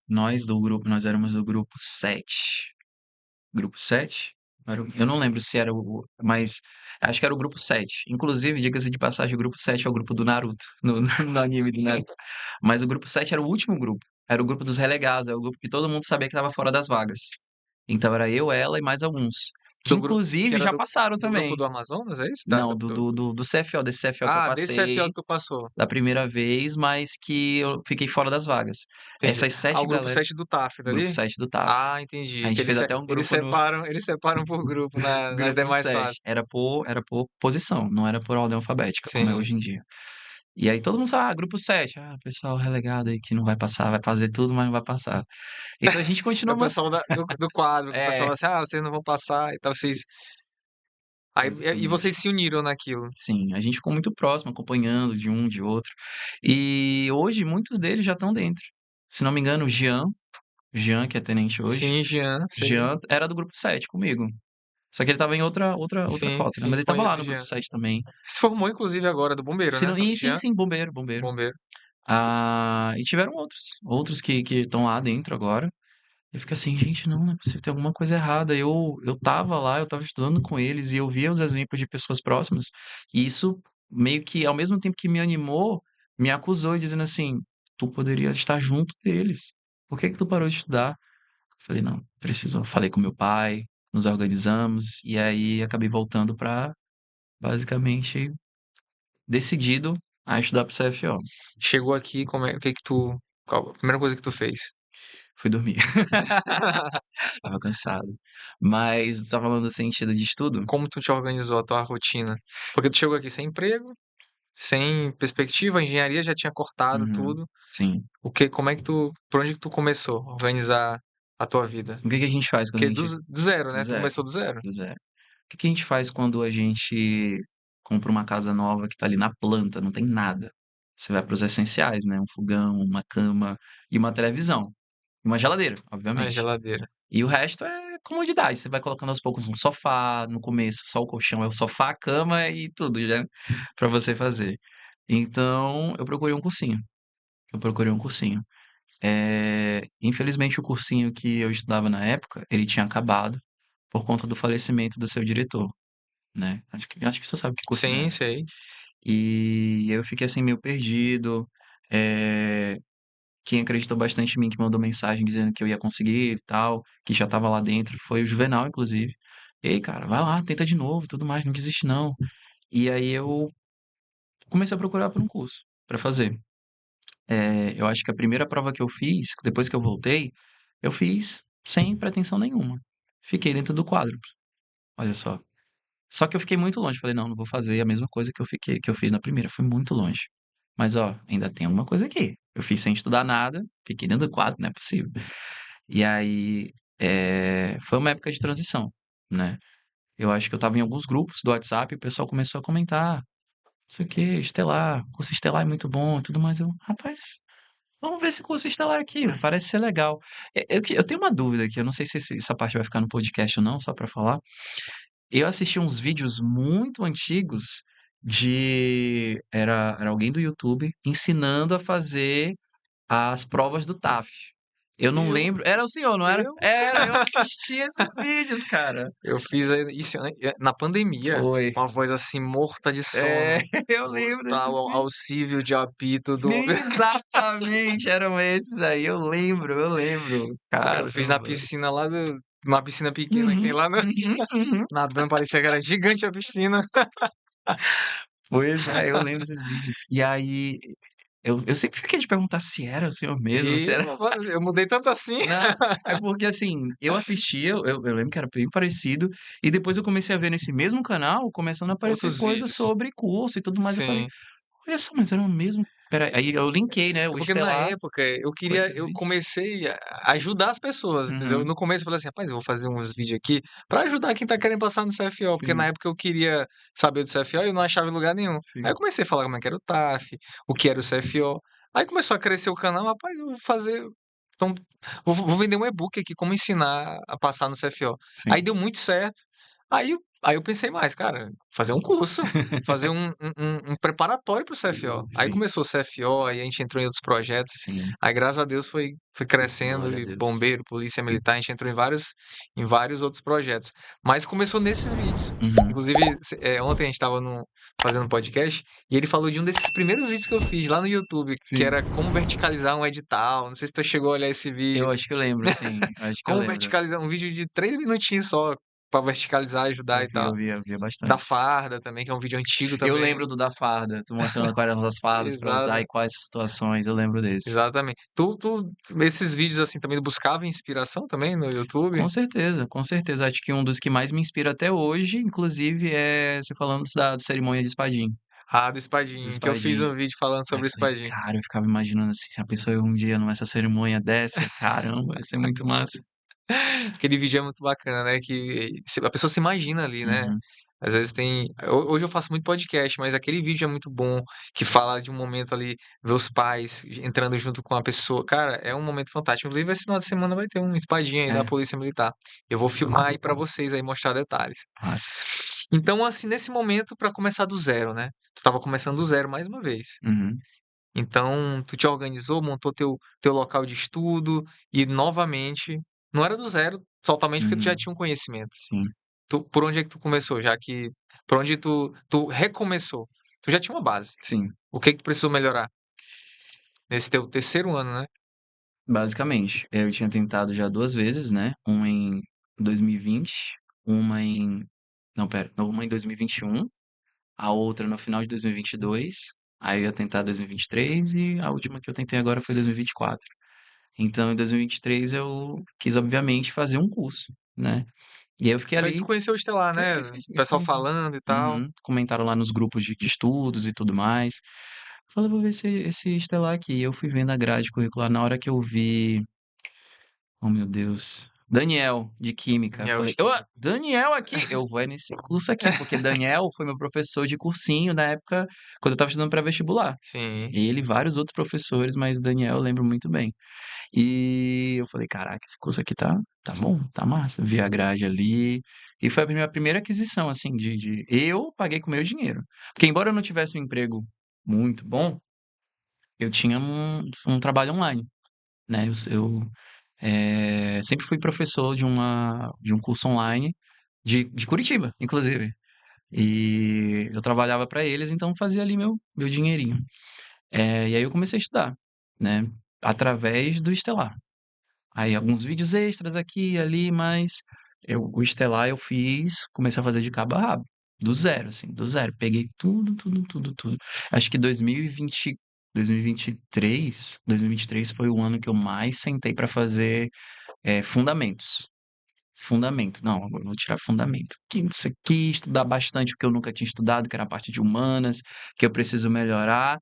nós do grupo, nós éramos do grupo 7. Grupo 7? Eu não lembro se era mas acho que era o grupo 7. Inclusive, diga-se de passagem, o grupo 7 é o grupo do Naruto, no anime do Naruto. Mas o grupo 7 era o último grupo. Era o grupo dos relegados, é o grupo que todo mundo sabia que estava fora das vagas. Então era eu, ela e mais alguns. Que Que inclusive era já passaram do grupo também. do Amazonas, é isso? Não, do CFO, desse CFO que eu Ah, desse CFO passei que tu passou. da primeira vez, mas que eu fiquei fora das vagas. Entendi. Essas Ah, sete o grupo galera, 7 do TAF grupo dali? 7 do TAF. Ah, A entendi. Que gente fez até um grupo no eles separam por grupo nas grupo demais 7. fases. Era por posição, não era por ordem alfabética, como é Sim. hoje em dia. E aí todo mundo sabe, grupo 7, pessoal relegado aí que não vai passar, vai fazer tudo, mas não vai passar. Então a gente É continua o pessoal do quadro, que o pessoal é, fala assim, vocês não vão passar e tal, vocês... Aí, e exatamente. vocês se uniram naquilo. Sim, a gente ficou muito próximo, acompanhando de um, de outro. E hoje muitos deles já estão dentro. Se não me engano, o Jean, que é tenente hoje, Sim, Jean, sei. Jean era do grupo 7 comigo. Só que ele tava em outra Sim, cota, né? Mas sim, ele tava lá conheço o no grupo Jean. 7 também. Se formou, inclusive, agora do bombeiro, Se né? não, e sim, Jean, sim, bombeiro, bombeiro. bombeiro. E tiveram outros que estão lá dentro agora. Eu fico assim, gente, não é possível, tem alguma coisa errada. Eu tava lá, eu tava estudando com eles e eu via os exemplos de pessoas próximas. E isso meio que, ao mesmo tempo que me animou, me acusou, dizendo assim, tu poderia estar junto deles. Por que que tu parou de estudar? Eu falei, não, preciso. Falei com meu pai, nos organizamos e aí acabei voltando para basicamente decidido a estudar pro CFO. Chegou aqui, o que que tu... Qual a primeira coisa que tu fez? Fui dormir. Tava cansado. Mas você tá falando do sentido de estudo? Como tu te organizou a tua rotina? Porque tu chegou aqui sem emprego, sem perspectiva, a engenharia já tinha cortado Uhum, tudo. sim. Como é que tu, por onde que tu começou a organizar a tua vida? O que que a gente faz quando a Porque gente do zero, do né? Tu zero, começou do zero. do zero. O que que a gente faz quando a gente compra uma casa nova que tá ali na planta, não tem nada? Você vai para os essenciais, né? Um fogão, uma cama e uma televisão. E uma geladeira, A obviamente. geladeira. E o resto é comodidade. Você vai colocando aos poucos um sofá, no começo só o colchão é o sofá, a cama e tudo, já para você fazer. Então, eu procurei um cursinho. Eu procurei um cursinho. Infelizmente o cursinho que eu estudava na época, ele tinha acabado por conta do falecimento do seu diretor, né? Acho que você sabe que cursinho Sim, é. sei. E eu fiquei assim meio perdido. eh, Quem acreditou bastante em mim, que mandou mensagem dizendo que eu ia conseguir e tal, que já estava lá dentro, foi o Juvenal, inclusive. Ei, cara, vai lá, tenta de novo, tudo mais, não desiste não. E aí eu comecei a procurar por um curso para fazer. Eu acho que a primeira prova que eu fiz, depois que eu fiz sem pretensão nenhuma. Fiquei dentro do quádruplo, olha só. Só que eu fiquei muito longe, falei: "Não, não vou fazer a mesma coisa que eu fiz na primeira", fui muito longe. Mas ó, ainda tem alguma coisa aqui. Eu fiz sem estudar nada, fiquei dentro do quadro, não é possível. E aí, foi uma época de transição, né. Eu acho que eu estava em alguns grupos do WhatsApp e o pessoal começou a comentar: "Não sei o quê, Estelar, curso Estelar é muito bom e tudo mais", eu: "Rapaz, vamos ver esse curso Estelar aqui, parece ser legal". Eu tenho uma dúvida aqui, eu não sei se essa parte vai ficar no podcast ou não, só pra falar. Eu assisti uns vídeos muito antigos era alguém do YouTube ensinando a fazer as provas do TAF. Eu não Eu, lembro, era o senhor, não era? eu, Era, eu assisti esses vídeos, cara. eu fiz isso na pandemia, Foi. com a voz assim morta de sono. Eu lembro Gostar desses vídeos. ao cível de apito do. Exatamente, eram esses aí, eu lembro. Eu fiz na Caramba. piscina uma piscina pequena que tem Uhum, lá no, uhum, uhum. nadando, parecia que era gigante a piscina. Pois é, eu lembro desses vídeos. E aí, eu sempre fiquei de perguntar se era o senhor mesmo, se E era. eu mudei tanto assim. Não, é porque assim, eu assistia, eu lembro que era bem parecido, e depois eu comecei a ver nesse mesmo canal, começando a aparecer Outros coisas vídeos. sobre curso e tudo mais. Eu falei, Sim. olha só, mas era o mesmo. Pera aí eu linkei, né, É o porque na Estelar época com esses eu vídeos. comecei a ajudar as pessoas, entendeu? Uhum, No começo eu falei assim, rapaz, eu vou fazer uns vídeos aqui pra ajudar quem tá querendo passar no CFO, porque na sim, época eu queria saber do CFO e eu não achava em lugar nenhum. Aí sim, eu comecei a falar como é que era o TAF, o que era o CFO. Aí começou a crescer o canal, rapaz, eu vou fazer. Então, vou vender um e-book aqui, como ensinar a passar no CFO. Aí sim. deu muito certo. Aí Aí eu pensei mais, cara, fazer um curso, fazer um preparatório para o CFO. Aí Sim, começou o CFO, aí a gente entrou em outros projetos. sim. Aí, graças a Deus, foi crescendo, Glória a e Deus. bombeiro, polícia militar, a gente entrou em vários outros projetos. Mas começou nesses vídeos. Uhum. Inclusive, ontem a gente estava fazendo um podcast e ele falou de um desses primeiros vídeos que eu fiz lá no YouTube, que Sim. era como verticalizar um edital. Não sei se tu chegou a olhar esse vídeo. Eu acho que eu lembro, sim. Eu acho que eu Como lembro. verticalizar um vídeo de 3 minutinhos só para verticalizar, ajudar e tal. Eu via Da bastante. farda também, que é um vídeo antigo Eu também. lembro do da farda, tu mostrando quais eram as fardas pra usar Exato, e quais situações, eu lembro desse. exatamente. Esses vídeos assim também buscava inspiração também no YouTube? Com certeza, com certeza. Acho que um dos que mais me inspira até hoje, inclusive, é você falando da cerimônia de espadim. Ah, do Do Espadim, que eu fiz espadim. um vídeo falando Aí eu sobre o falei, Espadim. cara, eu ficava imaginando assim, se a pessoa ir um dia nessa cerimônia dessa, caramba, vai ser muito massa. Aquele vídeo é muito bacana, né? Que a pessoa se imagina ali, né? Uhum. Às vezes tem. Hoje eu faço muito podcast, mas aquele vídeo é muito bom, que fala de um momento ali, ver os pais entrando junto com a pessoa. Cara, é um momento fantástico. Inclusive, esse final de semana vai ter um espadinha aí da É, Polícia Militar. Eu vou filmar aí pra vocês aí, mostrar detalhes. massa. Então, assim, nesse momento, pra começar do zero, né? Tu tava começando do zero mais uma vez. Uhum. Então, tu te organizou, montou teu local de estudo e novamente, não era do zero totalmente porque tu já Uhum. tinha um conhecimento. Sim, Por onde é que tu começou? Já que, por onde tu recomeçou? Tu já tinha uma base. sim. O que que tu precisou melhorar nesse teu terceiro ano, né? Basicamente, eu tinha tentado já 2 vezes, né, uma em 2020, uma em não, espera, uma em 2021, a outra no final de 2022, aí eu ia tentar 2023 e a última que eu tentei agora foi 2024. Então em 2023 eu quis obviamente fazer um curso, né, e aí eu fiquei Foi aí que tu ali conheceu o Estelar, foi né? que O isso pessoal começou. falando e tal. Uhum. Comentaram lá nos grupos de estudos e tudo mais. Falei: "Vou ver esse estelar aqui". Eu fui vendo a grade curricular, na hora que eu vi, oh meu Deus, Daniel, de química, Daniel falei: de "Ô, Química. Daniel aqui, eu vou é nesse curso aqui", porque Daniel foi meu professor de cursinho na época quando eu estava estudando para vestibular. Sim. Ele e vários outros professores, mas Daniel eu lembro muito bem. E eu falei: "Caraca, esse curso aqui tá bom, tá massa". Vi a grade ali, e foi a minha primeira aquisição, assim, de eu paguei com o meu dinheiro. Porque embora eu não tivesse um emprego muito bom, eu tinha um trabalho online, né, sempre fui professor de um curso online de Curitiba, inclusive. E eu trabalhava para eles, então fazia ali meu dinheirinho. E aí eu comecei a estudar, né, através do Estelar. Aí alguns vídeos extras aqui e ali, mas o Estelar eu fiz, comecei a fazer de cabo a rabo, do zero, assim, do zero. Peguei tudo, tudo, tudo, tudo. Acho que 2023 foi o ano que eu mais sentei para fazer fundamentos. Fundamento. Não, agora eu vou tirar fundamento. Que isso aqui, estudar bastante o que eu nunca tinha estudado, que era a parte de humanas, que eu preciso melhorar.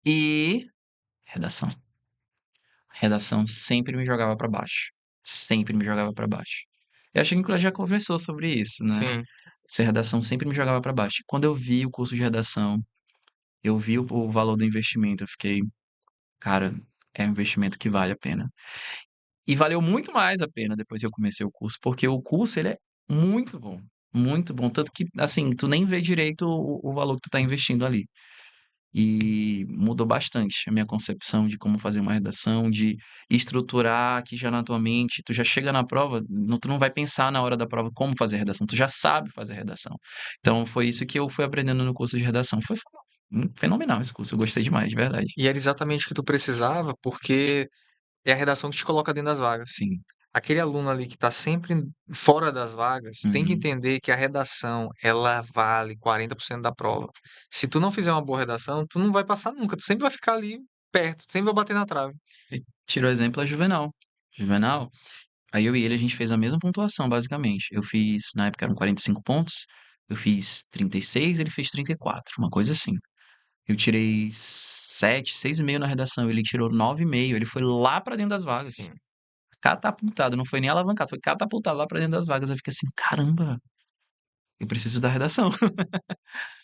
E redação. Redação sempre me jogava para baixo. Sempre me jogava para baixo. Eu acho que a gente já conversou sobre isso, né? Sim. Essa redação sempre me jogava para baixo. Quando eu vi o curso de redação, eu vi o valor do investimento, eu fiquei, cara, é um investimento que vale a pena. E valeu muito mais a pena depois que eu comecei o curso, porque o curso ele é muito bom, muito bom. Tanto que, assim, tu nem vê direito o valor que tu tá investindo ali. E mudou bastante a minha concepção de como fazer uma redação, de estruturar aqui já na tua mente. Tu já chega na prova, tu não vai pensar na hora da prova como fazer a redação, tu já sabe fazer a redação. Então foi isso que eu fui aprendendo no curso de redação. Foi fenomenal esse curso, eu gostei demais, de verdade. E era exatamente o que tu precisava, porque é a redação que te coloca dentro das vagas. Sim. Aquele aluno ali que está sempre fora das vagas tem que Uhum. entender que a redação ela vale 40% da prova. Se tu não fizer uma boa redação, tu não vai passar nunca. Tu sempre vai ficar ali perto, tu sempre vai bater na trave. E tirou exemplo a Juvenal. Juvenal, aí eu e ele, a gente fez a mesma pontuação, basicamente. Eu fiz, na época eram 45 pontos, eu fiz 36, ele fez 34, uma coisa assim. Eu tirei 7, 6,5 na redação, ele tirou 9,5, ele foi lá pra dentro das vagas. Sim. Catapultado, não foi nem alavancado, foi catapultado lá pra dentro das vagas. Eu fiquei assim, caramba, eu preciso da redação.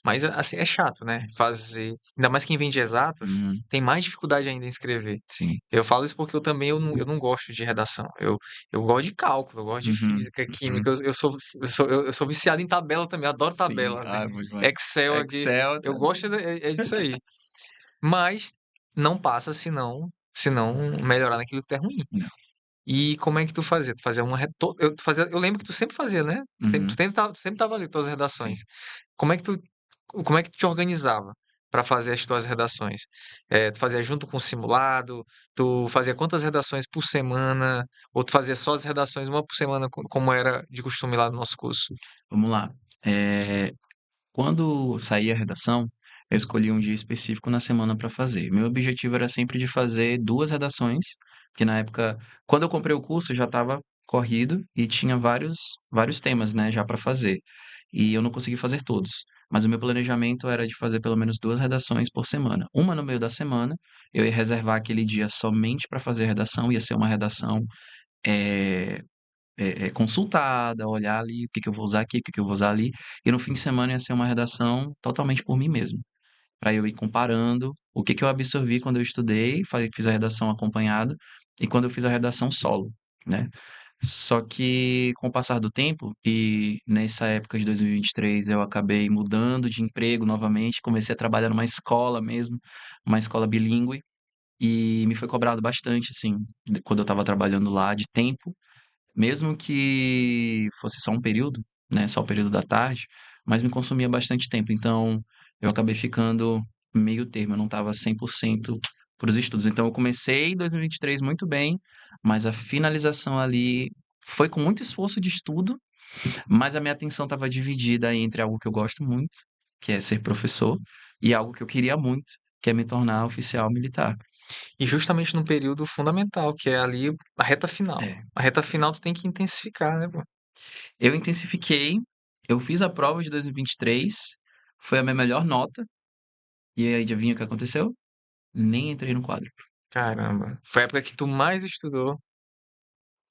Mas, assim, é chato, né? Fazer. Ainda mais quem vem de exatas, Uhum, tem mais dificuldade ainda em escrever. sim. Eu falo isso porque eu não gosto de redação. Eu gosto de cálculo, eu gosto de Uhum, física, uhum. química. Eu sou viciado em tabela também, eu adoro Sim, tabela. ah, é bom demais. Excel aqui. Excel Eu gosto é disso aí. Mas não passa se não melhorar naquilo que tu é ruim. não. E como é que tu fazia? Tu fazia eu lembro que tu sempre fazia, né? Uhum, Tu sempre tava ali tuas redações. sim. Como é que tu te organizava para fazer as tuas redações? Tu fazia junto com o simulado? Tu fazia quantas redações por semana? Ou tu fazia só as redações uma por semana, como era de costume lá no nosso curso? Vamos lá. Quando saía a redação, eu escolhia um dia específico na semana para fazer. Meu objetivo era sempre de fazer 2 redações, porque na época, quando eu comprei o curso, já estava corrido e tinha vários temas, né, já para fazer. E eu não consegui fazer todos. Mas o meu planejamento era de fazer pelo menos 2 redações por semana. Uma no meio da semana, eu ia reservar aquele dia somente para fazer a redação, ia ser uma redação eh, consultada, olhar ali o que que eu vou usar aqui, o que que eu vou usar ali, e no fim de semana ia ser uma redação totalmente por mim mesmo, para eu ir comparando o que que eu absorvi quando eu estudei, fiz a redação acompanhado, e quando eu fiz a redação solo, né? Só que com o passar do tempo, e nessa época de 2023 eu acabei mudando de emprego novamente, comecei a trabalhar numa escola mesmo, uma escola bilíngue, e me foi cobrado bastante, assim, quando eu estava trabalhando lá, de tempo, mesmo que fosse só um período, né, só o período da tarde, mas me consumia bastante tempo. Então, eu acabei ficando meio termo, eu não estava 100% para os estudos. Então, eu comecei 2023 muito bem, mas a finalização ali foi com muito esforço de estudo, mas a minha atenção estava dividida entre algo que eu gosto muito, que é ser professor, e algo que eu queria muito, que é me tornar oficial militar. E justamente num período fundamental, que é ali a reta final. É, A reta final tu tem que intensificar, né, pô? eu intensifiquei, eu fiz a prova de 2023, foi a minha melhor nota, e aí adivinha o que aconteceu? Nem entrei no quadro. Caramba. Foi a época que tu mais estudou.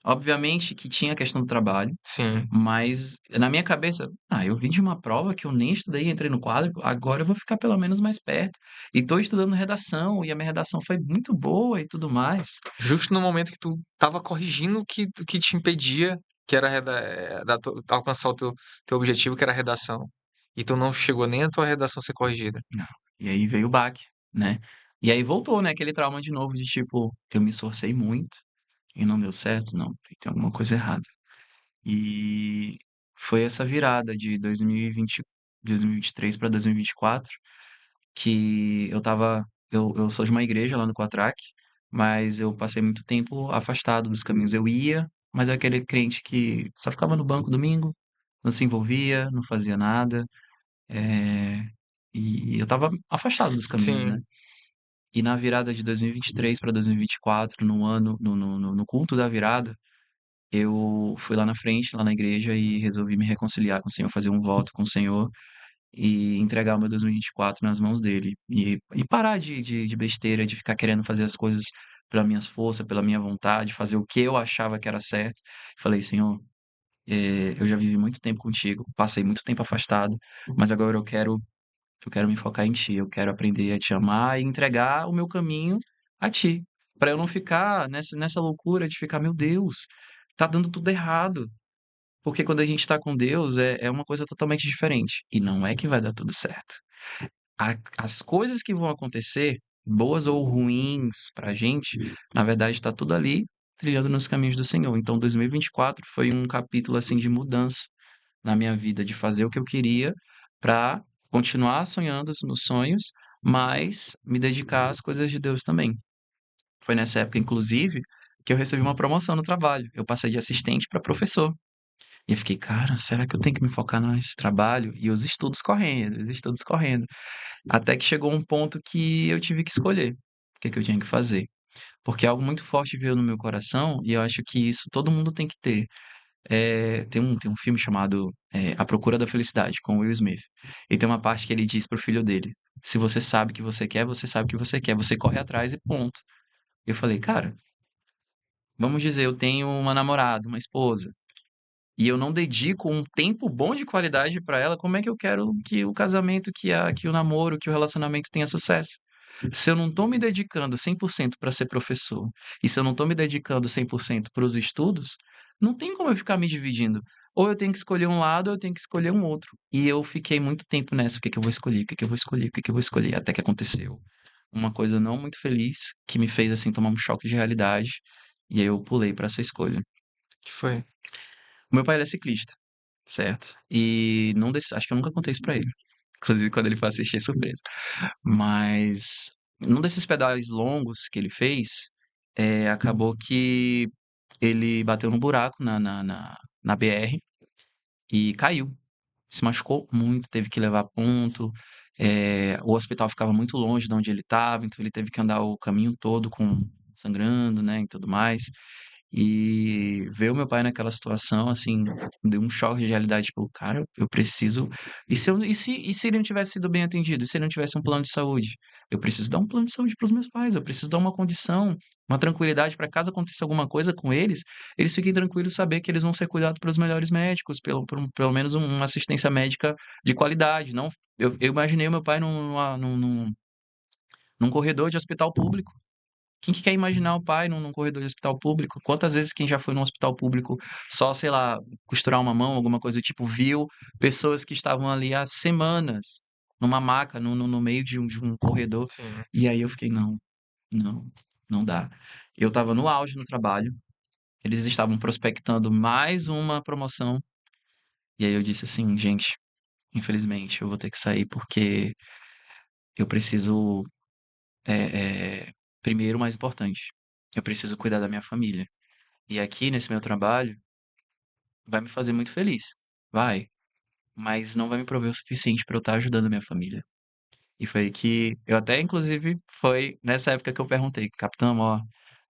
Obviamente que tinha a questão do trabalho, Sim. mas na minha cabeça, eu vim de uma prova que eu nem estudei e entrei no quadro, agora eu vou ficar pelo menos mais perto. E tô estudando redação, e a minha redação foi muito boa e tudo mais. Justo no momento que tu tava corrigindo o que te impedia, que era alcançar o teu objetivo, que era a redação. E tu não chegou nem a tua redação ser corrigida. Não. E aí veio o baque, né? E aí voltou, né, aquele trauma de novo de tipo, eu me esforcei muito e não deu certo, não, tem alguma coisa errada. E foi essa virada de 2023 para 2024 que eu sou de uma igreja lá no Quatrack, mas eu passei muito tempo afastado dos caminhos. Eu ia, mas é aquele crente que só ficava no banco domingo, não se envolvia, não fazia nada, eh, e eu estava afastado dos caminhos, né. Sim, E na virada de 2023 para 2024, no ano no culto da virada, eu fui lá na frente, lá na igreja, e resolvi me reconciliar com o Senhor, fazer um voto com o Senhor e entregar o meu 2024 nas mãos dele. E parar de besteira, de ficar querendo fazer as coisas pelas minhas forças, pela minha vontade, fazer o que eu achava que era certo. Falei: "Senhor, eu já vivi muito tempo contigo, passei muito tempo afastado, mas agora eu quero me focar em ti, eu quero aprender a te amar e entregar o meu caminho a ti, para eu não ficar nessa loucura de ficar: 'Meu Deus, tá dando tudo errado'". Porque quando a gente tá com Deus é uma coisa totalmente diferente, e não é que vai dar tudo certo. As coisas que vão acontecer, boas ou ruins pra gente, na verdade tá tudo ali, trilhando nos caminhos do Senhor. Então 2024 foi um capítulo, assim, de mudança na minha vida, de fazer o que eu queria pra continuar sonhando os meus sonhos, mas me dedicar às coisas de Deus também. Foi nessa época, inclusive, que eu recebi uma promoção no trabalho. Eu passei de assistente para professor. E eu fiquei: "Cara, será que eu tenho que me focar nesse trabalho?" E os estudos correndo, os estudos correndo. Até que chegou um ponto que eu tive que escolher o que que eu tinha que fazer. Porque algo muito forte veio no meu coração, e eu acho que isso todo mundo tem que ter. Tem um filme chamado, A Procura da Felicidade, com Will Smith. E tem uma parte que ele diz para o filho dele: "Se você sabe o que você quer, você sabe o que você quer, você corre atrás e ponto". Eu falei: "Cara, vamos dizer, eu tenho uma namorada, uma esposa. e eu não dedico um tempo bom de qualidade para ela, como é que eu quero que o casamento, que o namoro, que o relacionamento tenha sucesso? Se eu não estou me dedicando 100% para ser professor, e se eu não estou me dedicando 100% para os estudos, não tem como eu ficar me dividindo. Ou eu tenho que escolher um lado, ou eu tenho que escolher um outro. E eu fiquei muito tempo nessa, o que que eu vou escolher, o que que eu vou escolher, o que que eu vou escolher, até que aconteceu uma coisa não muito feliz, que me fez, assim, tomar um choque de realidade, e aí eu pulei para essa escolha. Que foi? O meu pai, ele é ciclista, certo? E não desse acho que eu nunca contei isso pra ele. Inclusive, quando ele for assistir, é surpresa. Mas num desses pedais longos que ele fez, acabou que ele bateu num buraco na BR e caiu. Se machucou muito, teve que levar ponto. O hospital ficava muito longe de onde ele estava, então ele teve que andar o caminho todo com sangrando, né, e tudo mais. E ver o meu pai naquela situação, assim, deu um choque de realidade, tipo, cara, eu preciso. E se ele não tivesse sido bem atendido? E se ele não tivesse um plano de saúde? Eu preciso dar um plano de saúde para os meus pais, eu preciso dar uma condição, uma tranquilidade para caso aconteça alguma coisa com eles, eles fiquem tranquilos saber que eles vão ser cuidados pelos melhores médicos, pelo menos uma assistência médica de qualidade. Não, eu imaginei o meu pai num corredor de hospital público. Quem que quer imaginar o pai num corredor de hospital público? Quantas vezes quem já foi num hospital público só, sei lá, costurar uma mão, alguma coisa do tipo, viu pessoas que estavam ali há semanas numa maca, no meio de um corredor. Sim. E aí eu fiquei, não, não, não dá. Eu estava no auge no trabalho, eles estavam prospectando mais uma promoção, e aí eu disse assim, gente, infelizmente eu vou ter que sair porque eu preciso, primeiro, o mais importante, eu preciso cuidar da minha família. E aqui nesse meu trabalho vai me fazer muito feliz. Vai, mas não vai me prover o suficiente para eu estar ajudando a minha família. E foi aí que eu até, inclusive, foi nessa época que eu perguntei, capitão, ó,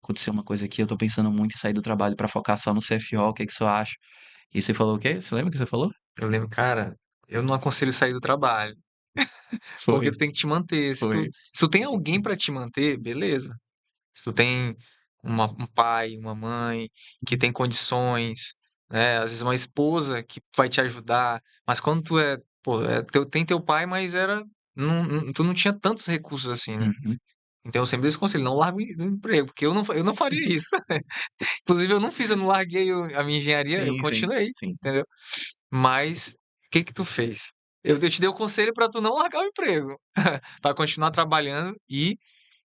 aconteceu uma coisa aqui, eu tô pensando muito em sair do trabalho para focar só no CFO, o que que você acha? E você falou o quê? Você lembra o que você falou? Eu lembro, cara, eu não aconselho sair do trabalho, porque Foi, tu tem que te manter. foi. Se tu tem alguém pra te manter, beleza. Se tu tem um pai, uma mãe que tem condições, né? Às vezes uma esposa que vai te ajudar, mas quando tu pô, tem teu pai, mas tu não tinha tantos recursos assim, né? Uhum. Então eu sempre desconselho, não larga o emprego, porque eu não faria isso. Inclusive eu não fiz, eu não larguei a minha engenharia, eu Sim, sim, continuei, sim. entendeu? Mas o que que tu fez? Eu te dei o conselho para tu não largar o emprego, para continuar trabalhando e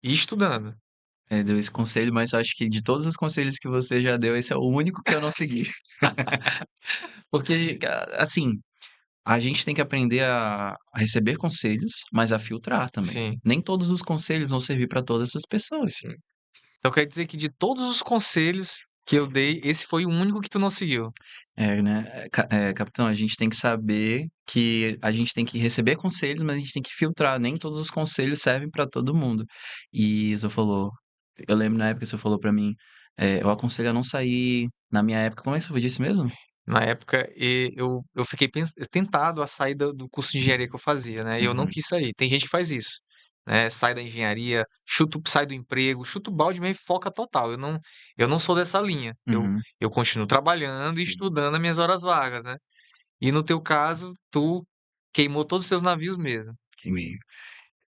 estudando. É, deu esse conselho, mas eu acho que de todos os conselhos que você já deu, esse é o único que eu não segui. Porque, assim, a gente tem que aprender a receber conselhos, mas a filtrar também. Sim, Nem todos os conselhos vão servir para todas as pessoas. sim. Então quer dizer que de todos os conselhos que eu dei, esse foi o único que tu não seguiu. É, né? Capitão, a gente tem que saber que a gente tem que receber conselhos, mas a gente tem que filtrar. Nem todos os conselhos servem para todo mundo. E você falou, eu lembro na época que você falou para mim, eu aconselho a não sair. Na minha época, como é que você disse mesmo? Na época, eu fiquei tentado a sair do curso de engenharia que eu fazia, né? E eu não Uhum, quis sair. Tem gente que faz isso, né? Sai da engenharia, sai do emprego, chuta o balde mesmo e foca total. Eu não sou dessa linha. uhum, Eu continuo trabalhando e sim, estudando as minhas horas vagas, né? E no teu caso, tu queimou todos os seus navios mesmo. que meio.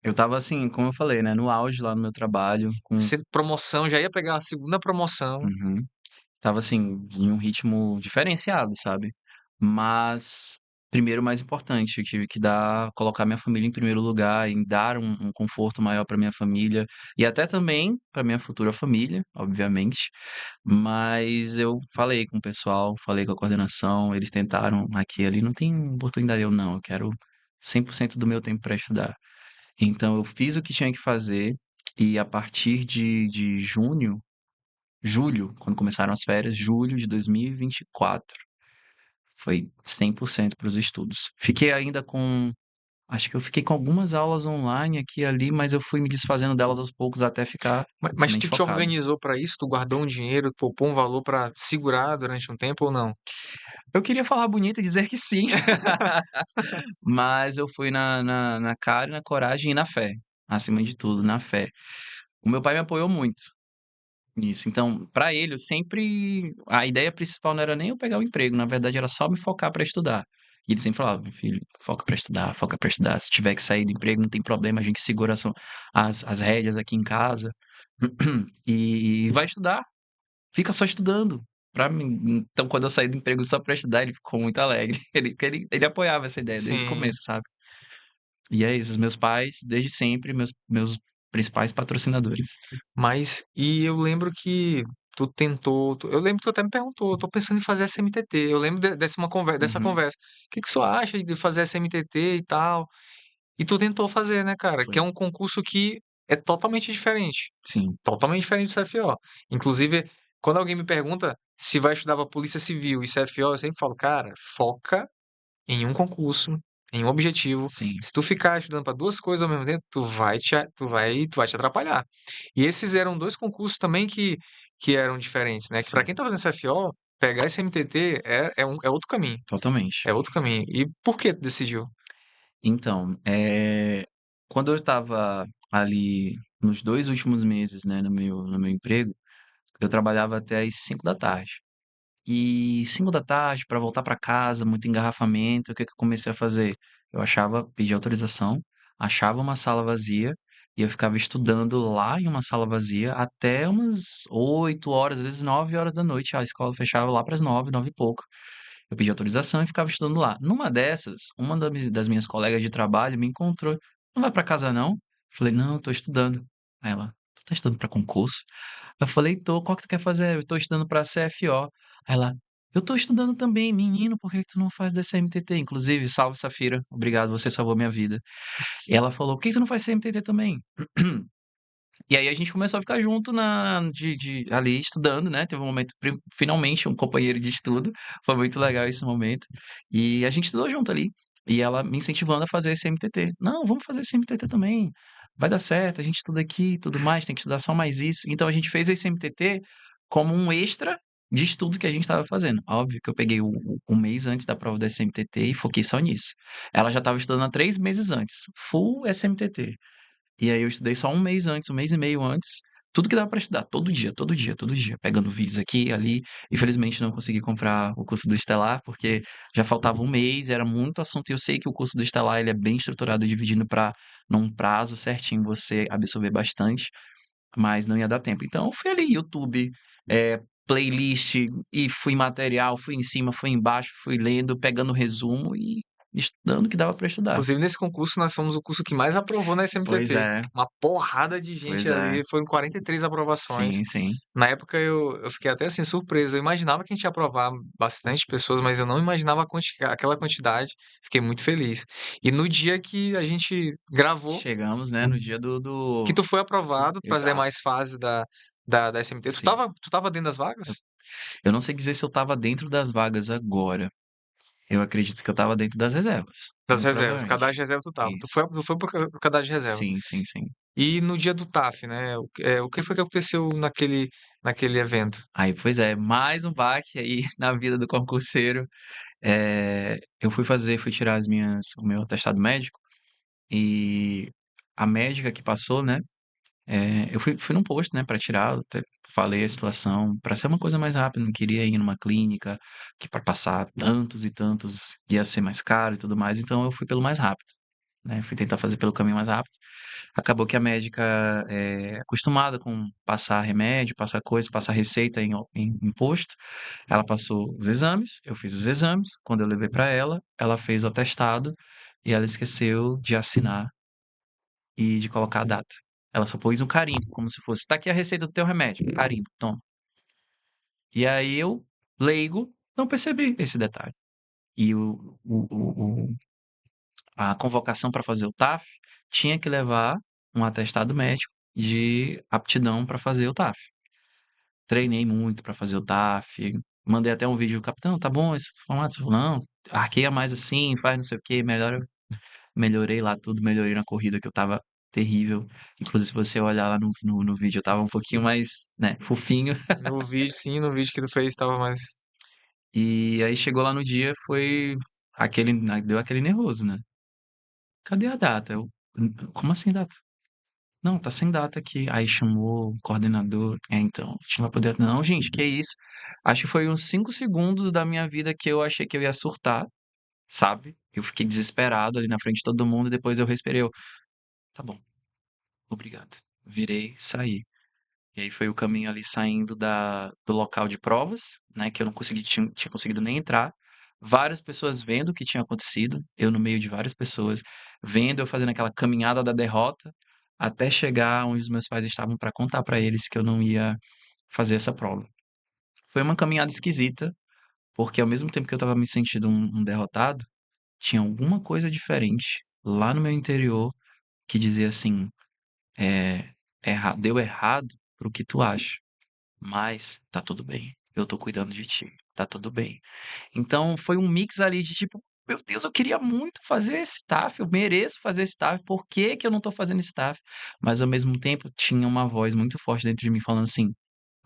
Eu tava assim, como eu falei, né, no auge lá no meu trabalho, com. Sendo promoção, já ia pegar a segunda promoção. Uhum. Tava assim, em um ritmo diferenciado, sabe? Mas, primeiro, o mais importante, eu tive que colocar minha família em primeiro lugar, em dar um conforto maior para minha família e até também para minha futura família, obviamente. Mas eu falei com o pessoal, falei com a coordenação, eles tentaram aqui e ali, não tem oportunidade, eu não, eu quero 100% do meu tempo para estudar. Então, eu fiz o que tinha que fazer e a partir de julho, quando começaram as férias, julho de 2024, foi 100% para os estudos. Fiquei ainda com, acho que eu fiquei com algumas aulas online aqui e ali, mas eu fui me desfazendo delas aos poucos até ficar Mas somente tu te focado. organizou para isso? Tu guardou um dinheiro, poupou um valor para segurar durante um tempo ou não? Eu queria falar bonito e dizer que sim, mas eu fui na cara, na coragem e na fé. Acima de tudo, na fé. O meu pai me apoiou muito. Isso. Então, para ele, eu sempre a ideia principal não era nem eu pegar o emprego, na verdade era só me focar para estudar. E ele sempre falava: "Meu filho, foca para estudar, foca para estudar. Se tiver que sair do emprego, não tem problema, a gente segura as rédeas aqui em casa e vai estudar, fica só estudando". Pra mim, então, quando eu saí do emprego só para estudar, ele ficou muito alegre. Ele apoiava essa ideia desde o Sim. começo, sabe. E é isso, os meus pais, desde sempre, meus principais patrocinadores. Mas e eu lembro que tu tentou eu lembro que tu até me perguntou: "Eu tô pensando em fazer SMTT". Eu lembro de dessa Uhum. conversa. "O que que você acha de fazer SMTT e tal?". E tu tentou fazer, né, cara, que Foi. é um concurso que é Sim, totalmente diferente do CFO. Inclusive, quando alguém me pergunta se vai estudar pra Polícia Civil e CFO, eu sempre falo: "Cara, foca em um concurso, em um objetivo. sim, Se tu ficar estudando para 2 coisas ao mesmo tempo, tu vai te atrapalhar". E esses eram 2 concursos também que eram diferentes, né, que para sim. quem tá fazendo CFO, pegar esse MTT é outro caminho, Totalmente. é outro caminho. E por que tu decidiu? Então, quando eu estava ali nos 2 últimos meses, né, no meu emprego, eu trabalhava até às 5 da tarde. E 5 da tarde para voltar para casa, muito engarrafamento, o que que eu comecei a fazer? Eu pedia autorização, achava uma sala vazia e eu ficava estudando lá em uma sala vazia até umas 8 horas, às vezes 9 horas da noite. A escola fechava lá para as 9, 9 e pouco. Eu pedi autorização e ficava estudando lá. Numa dessas, uma das minhas colegas de trabalho me encontrou: "Não vai pra casa não?" Falei: "Não, eu tô estudando". Aí ela: "Tu tá estudando pra concurso?" Eu falei: "Tô, qual que tu quer fazer?" "Eu tô estudando pra CFO". Aí ela: "Eu tô estudando também, menino, por que que tu não faz DCMTT?" Inclusive, salve Safira, obrigado, você salvou minha vida. E ela falou: "Por que que tu não faz CMTT também?" E aí a gente começou a ficar junto ali estudando, né, teve um momento finalmente um companheiro de estudo, foi muito legal esse momento, e a gente estudou junto ali, e ela me incentivando a fazer esse MTT. "Não, vamos fazer esse MTT também, vai dar certo, a gente estuda aqui e tudo mais, tem que estudar só mais isso". Então a gente fez esse MTT como um extra de estudo que a gente estava fazendo. Óbvio que eu peguei o mês antes da prova do SMTT e foquei só nisso. Ela já estava estudando há 3 meses antes, full SMTT. E aí eu estudei só um mês antes, um mês e meio antes, tudo que dava pra estudar, todo dia, todo dia, todo dia, pegando vídeos aqui, ali. Infelizmente não consegui comprar o curso do Estelar, porque já faltava um mês, era muito assunto, e eu sei que o curso do Estelar, ele é bem estruturado, dividindo para num prazo certinho você absorver bastante, mas não ia dar tempo. Então eu fui ali, YouTube, playlist, e fui em material, fui em cima, fui embaixo, fui lendo, pegando resumo e estudando o que dava pra estudar. Inclusive, nesse concurso, nós fomos o curso que mais aprovou na Pois SMTT. é, Uma porrada de gente pois é. ali, foram 43 aprovações. Sim, sim. Na época eu fiquei até assim surpreso. Eu imaginava que a gente ia aprovar bastante pessoas, mas eu não imaginava aquela quantidade. Fiquei muito feliz. E no dia que a gente gravou, Chegamos, né, no dia que tu foi aprovado para as exato, demais fases da SMT, tu sim. tava dentro das Eu vagas? eu não sei dizer se eu estava dentro das vagas agora, eu acredito que eu estava dentro das reservas, Das muito reservas, o provavelmente. cadastro de reserva tu tava. Tu Isso. foi, tu foi pro cadastro de reserva. Sim, sim, sim. E no dia do TAF, né? O que foi que aconteceu naquele evento? Aí, pois é, mais um baque aí na vida do concurseiro. Eu fui tirar o meu atestado médico, e a médica que passou, né, eu fui num posto, né, pra tirar, eu até falei a situação, pra ser uma coisa mais rápida, não queria ir numa clínica, que pra passar tantos e tantos ia ser mais caro e tudo mais, então eu fui pelo mais rápido, né, fui tentar fazer pelo caminho mais rápido. Acabou que a médica, acostumada com passar remédio, passar coisa, passar receita em posto, ela passou os exames, eu fiz os exames, quando eu levei pra ela, ela fez o atestado e ela esqueceu de assinar e de colocar a data. Ela só pôs um carimbo, como se fosse: "Tá aqui a receita do teu remédio", carimbo, toma. E aí eu, leigo, não percebi esse detalhe. E a convocação para fazer o TAF tinha que levar um atestado médico de aptidão para fazer o TAF. Treinei muito para fazer o TAF, mandei até um vídeo: "Capitão, tá bom esse formato?" Ele falou: "Não, arqueia mais assim, faz não sei o quê, melhora". Melhorei lá tudo, melhorei na corrida que eu estava terrível. Inclusive, se você olhar lá no vídeo, eu estava um pouquinho mais, né, fofinho. No vídeo, sim, no vídeo que tu fez tava mais. E aí chegou lá no dia, foi deu aquele nervoso, né? Cadê a data? Como assim data? Não, tá sem data aqui. Aí chamou o coordenador. Então, a gente não vai poder. Não, gente, que isso? Acho que foi uns 5 segundos da minha vida que eu achei que eu ia surtar, sabe? Eu fiquei desesperado ali na frente de todo mundo e depois eu respirei. Tá bom, obrigado. Virei, saí. E aí foi o caminho ali saindo do local de provas, né? Que eu não consegui, tinha conseguido nem entrar. Várias pessoas vendo o que tinha acontecido, eu no meio de várias pessoas, vendo eu fazendo aquela caminhada da derrota, até chegar onde os meus pais estavam para contar para eles que eu não ia fazer essa prova. Foi uma caminhada esquisita, porque ao mesmo tempo que eu estava me sentindo um derrotado, tinha alguma coisa diferente lá no meu interior que dizia assim: é, deu errado pro que tu acha. Mas tá tudo bem. Eu tô cuidando de ti. Tá tudo bem. Então foi um mix ali de tipo, meu Deus, eu queria muito fazer esse TAF, eu mereço fazer esse TAF, por que que eu não tô fazendo esse TAF? Mas ao mesmo tempo tinha uma voz muito forte dentro de mim falando assim,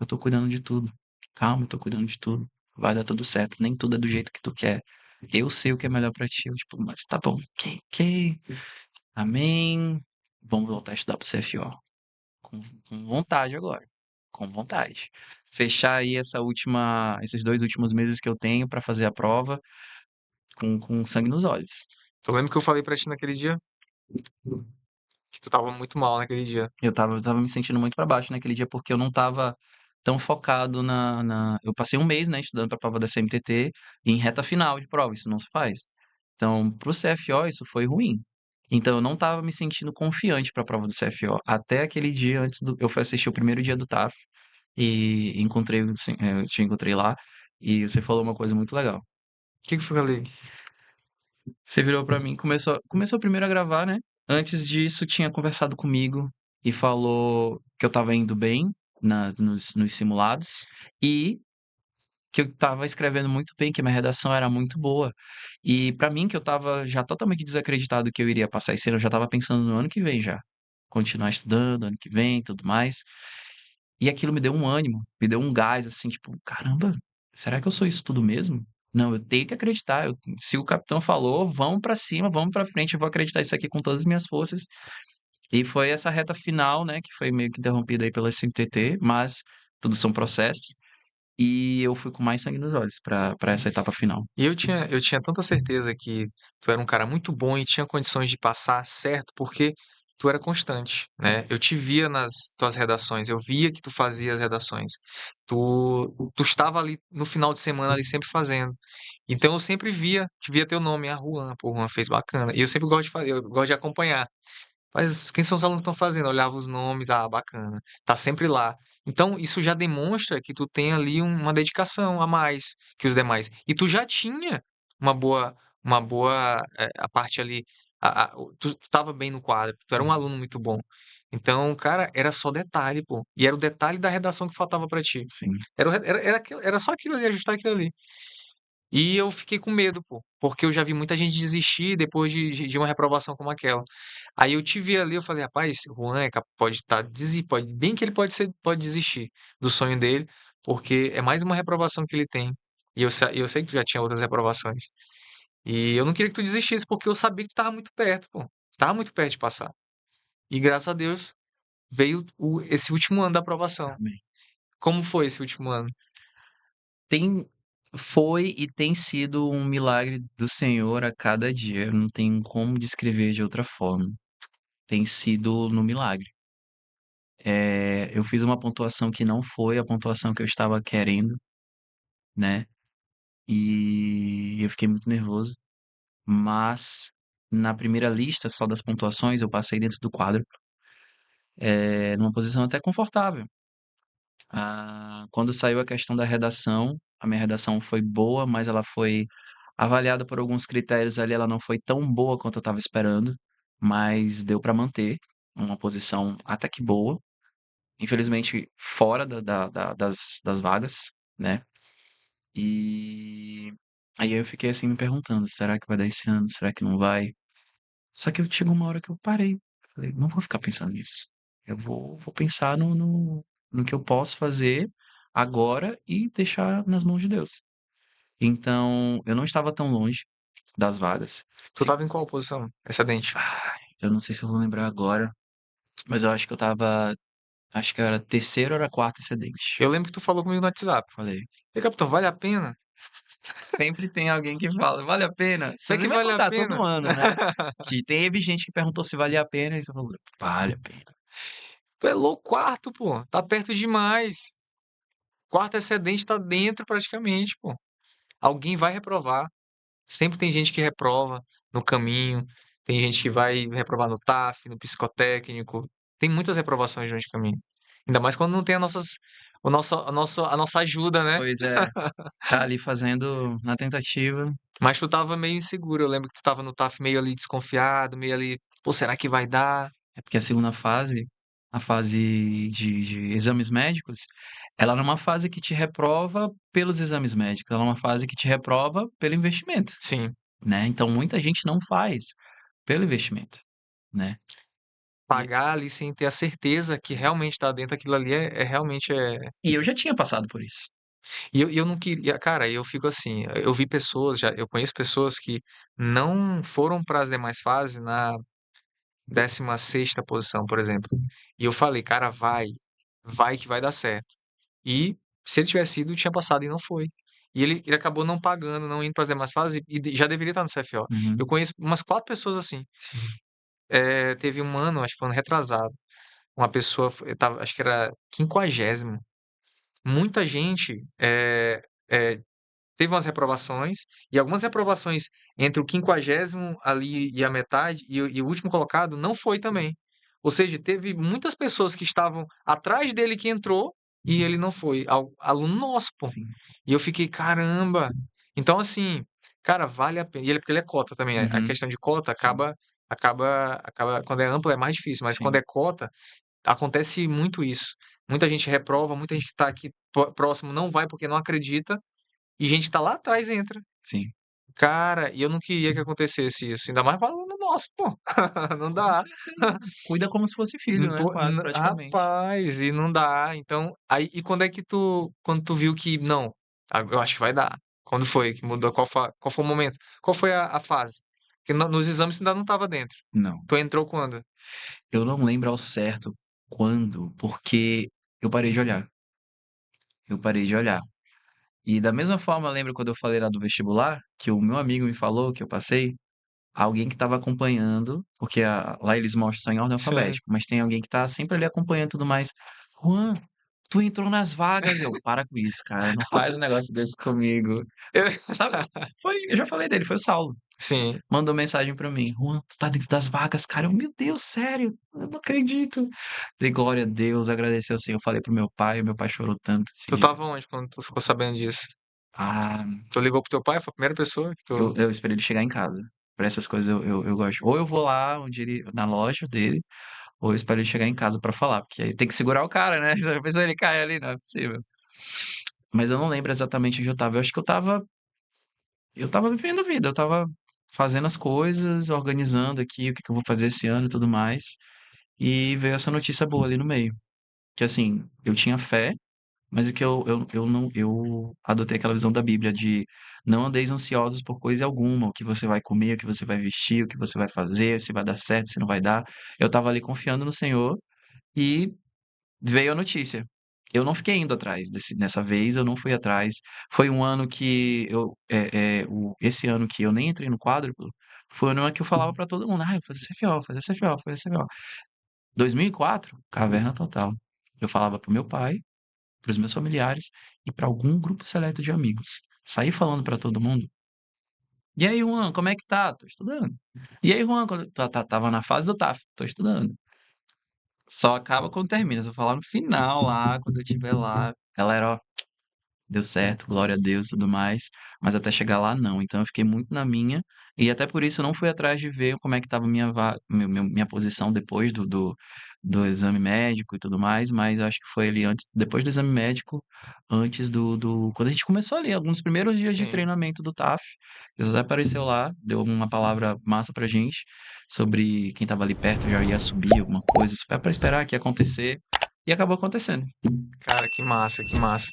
eu tô cuidando de tudo. Calma, eu tô cuidando de tudo. Vai dar tudo certo. Nem tudo é do jeito que tu quer. Eu sei o que é melhor pra ti. Eu, tipo, mas tá bom. Ok. Amém. Vamos voltar a estudar pro CFO. Com, com vontade agora. Com vontade. Fechar aí esses 2 últimos meses que eu tenho pra fazer a prova com sangue nos olhos. Tu lembra que eu falei pra ti naquele dia? Que tu tava muito mal naquele dia. Eu tava me sentindo muito pra baixo naquele dia porque eu não tava tão focado Eu passei um mês, né, estudando pra prova da CMTT em reta final de prova, isso não se faz. Então, pro CFO, isso foi ruim. Então, eu não tava me sentindo confiante pra prova do CFO. Até aquele dia antes do. Eu fui assistir o primeiro dia do TAF e eu te encontrei lá e você falou uma coisa muito legal. O que que foi ali? Você virou pra mim, começou primeiro a gravar, né? Antes disso, tinha conversado comigo e falou que eu tava indo bem nos simulados e que eu tava escrevendo muito bem, que minha redação era muito boa. E pra mim, que eu tava já totalmente desacreditado que eu iria passar esse ano, eu já tava pensando no ano que vem já. Continuar estudando ano que vem, e tudo mais. E aquilo me deu um ânimo, me deu um gás, assim, tipo, caramba, será que eu sou isso tudo mesmo? Não, eu tenho que acreditar. Se o capitão falou, vamos pra cima, vamos pra frente, eu vou acreditar isso aqui com todas as minhas forças. E foi essa reta final, né, que foi meio que interrompida aí pela SNTT, mas tudo são processos. E eu fui com mais sangue nos olhos pra essa etapa final. E eu tinha tanta certeza que tu era um cara muito bom e tinha condições de passar certo, porque tu era constante, né? Eu te via nas tuas redações, eu via que tu fazia as redações. Tu estava ali no final de semana ali sempre fazendo. Então eu sempre via teu nome, a Juan, pô, Juan fez bacana. E eu sempre gosto de fazer, eu gosto de acompanhar. Mas quem são os alunos que estão fazendo? Eu olhava os nomes, ah, bacana. Tá sempre lá. Então, isso já demonstra que tu tem ali uma dedicação a mais que os demais. E tu já tinha uma boa, a parte ali, tu tava bem no quadro, tu era um aluno muito bom. Então, cara, era só detalhe, pô. E era o detalhe da redação que faltava pra ti. Sim, Era só aquilo ali, ajustar aquilo ali. E eu fiquei com medo, pô, porque eu já vi muita gente desistir depois de uma reprovação como aquela. Aí eu te vi ali, eu falei, rapaz, o Juan pode estar, pode, bem que ele pode desistir do sonho dele, porque é mais uma reprovação que ele tem. E eu sei que tu já tinha outras reprovações. E eu não queria que tu desistisse, porque eu sabia que tu tava muito perto, pô. Tava muito perto de passar. E graças a Deus veio esse último ano da aprovação. amém. Como foi esse último ano? Tem, foi e tem sido um milagre do Senhor a cada dia. Eu não tenho como descrever de outra forma. Tem sido no milagre. Eu fiz uma pontuação que não foi a pontuação que eu estava querendo, né? E eu fiquei muito nervoso. Mas na primeira lista só das pontuações eu passei dentro do quadro, numa posição até confortável. Quando saiu a questão da redação, a minha redação foi boa, mas ela foi avaliada por alguns critérios ali, ela não foi tão boa quanto eu estava esperando, mas deu para manter uma posição até que boa. Infelizmente, fora das vagas, né? E aí eu fiquei assim me perguntando, será que vai dar esse ano? Será que não vai? Só que chegou uma hora que eu parei. Falei, não vou ficar pensando nisso. Eu vou pensar no que eu posso fazer agora e deixar nas mãos de Deus. Então, eu não estava tão longe das vagas. Tu tava em qual posição? Excedente. Eu não sei se eu vou lembrar agora. Mas eu acho que eu tava. Acho que era terceiro ou era quarto excedente. Eu lembro que tu falou comigo no WhatsApp. Falei. E capitão, vale a pena? Sempre tem alguém que fala, vale a pena? Será Você que vai vale a contar todo pena? ano, né? Que teve gente que perguntou se valia a pena e você falou, vale a pena. Tu é louco, quarto, pô. Tá perto demais. Quarto excedente tá dentro praticamente, pô. Alguém vai reprovar. Sempre tem gente que reprova no caminho. Tem gente que vai reprovar no TAF, no psicotécnico. Tem muitas reprovações durante o caminho. Ainda mais quando não tem a nossa ajuda, né? Pois é, tá ali fazendo na tentativa. Mas tu tava meio inseguro. Eu lembro que tu tava no TAF meio ali desconfiado, meio ali, pô, será que vai dar? É porque a segunda fase, a fase de exames médicos, ela não é uma fase que te reprova pelos exames médicos, ela é uma fase que te reprova pelo investimento, Sim. né? Então muita gente não faz pelo investimento, né? E, Pagar ali sem ter a certeza que realmente tá dentro daquilo ali é realmente. e eu já tinha passado por isso. E eu não queria, cara, eu fico assim, eu vi pessoas, eu conheço pessoas que não foram para as demais fases na 16ª posição, por exemplo. E eu falei, cara, vai que vai dar certo. E se ele tivesse ido, tinha passado e não foi. E ele acabou não pagando, não indo para as demais fases e já deveria estar no CFO. Eu Uhum, conheço umas 4 pessoas assim. sim. Teve um ano, acho que foi ano retrasado, uma pessoa, acho que era 50º. Muita gente é, teve umas reprovações, e algumas reprovações entre o 50º ali e a metade, e o último colocado não foi também. Ou seja, teve muitas pessoas que estavam atrás dele que entrou, e ele não foi. Aluno nosso, pô. Sim. E eu fiquei, caramba! Então, assim, cara, vale a pena. E ele, porque ele é cota também. A Uhum, questão de cota sim, acaba. Quando é ampla é mais difícil, mas quando sim, é cota, acontece muito isso. Muita gente reprova, muita gente que tá aqui próximo não vai porque não acredita, e gente que tá lá atrás entra. sim. Cara, e eu não queria que acontecesse isso, ainda mais com aluno nosso, pô. Não Com dá. certeza. Cuida como se fosse filho, né? Pô, Quase, praticamente. rapaz, e não dá. Então, aí, e quando tu viu que, não, eu acho que vai dar. Quando foi que mudou? Qual foi o momento? Qual foi a fase? Porque nos exames tu ainda não tava dentro. Não. Tu entrou quando? Eu não lembro ao certo quando, porque eu parei de olhar. Eu parei de olhar. E da mesma forma, eu lembro quando eu falei lá do vestibular, que o meu amigo me falou que eu passei, alguém que estava acompanhando, porque lá eles mostram só em ordem Sim. alfabética, mas tem alguém que tá sempre ali acompanhando e tudo mais. Juan, tu entrou nas vagas. Eu, para com isso, cara, não faz um negócio desse comigo. Sabe? Eu já falei dele, foi o Saulo. Sim. Mandou mensagem pra mim, Juan, tu tá dentro das vagas, cara. Eu, meu Deus, sério, eu não acredito. Dei glória a Deus, agradeceu assim. Eu falei pro meu pai chorou tanto, Tu assim. tava onde quando tu ficou sabendo disso? Ah, Tu ligou pro teu pai? Foi a primeira pessoa que tu. eu esperei ele chegar em casa. Pra essas coisas eu gosto. Ou eu vou lá onde na loja dele, ou eu espero ele chegar em casa pra falar, porque aí tem que segurar o cara, né? Se a pessoa ele cai ali, não é possível. Mas eu não lembro exatamente onde eu tava. Eu acho que eu tava vivendo a vida, eu tava fazendo as coisas, organizando aqui o que que eu vou fazer esse ano e tudo mais. E veio essa notícia boa ali no meio. Que assim, eu tinha fé, mas é que eu não, eu adotei aquela visão da Bíblia de não andeis ansiosos por coisa alguma, o que você vai comer, o que você vai vestir, o que você vai fazer, se vai dar certo, se não vai dar. Eu tava ali confiando no Senhor e veio a notícia. Eu não fiquei indo atrás nessa vez, eu não fui atrás. Foi um ano que esse ano que eu nem entrei no quádruplo, foi um ano que eu falava pra todo mundo, ah, eu vou fazer CFO, vou fazer CFO, vou fazer CFO. 2004, caverna total. Eu falava pro meu pai, pros meus familiares e pra algum grupo seleto de amigos. Saí falando pra todo mundo. E aí, Juan, como é que tá? Tô estudando. E aí, Juan, tava na fase do TAF, tô estudando. Só acaba quando termina. Se eu falar no final lá, quando eu estiver lá, galera, ó, deu certo, glória a Deus e tudo mais, mas até chegar lá não. Então eu fiquei muito na minha, e até por isso eu não fui atrás de ver como é que estava minha posição depois do exame médico e tudo mais, mas eu acho que foi ali antes, depois do exame médico, antes quando a gente começou ali, alguns primeiros dias de Sim. treinamento do TAF, Jesus até apareceu lá, deu uma palavra massa pra gente, sobre quem estava ali perto já ia subir alguma coisa, isso é pra esperar que ia acontecer, e acabou acontecendo. Cara, que massa, que massa.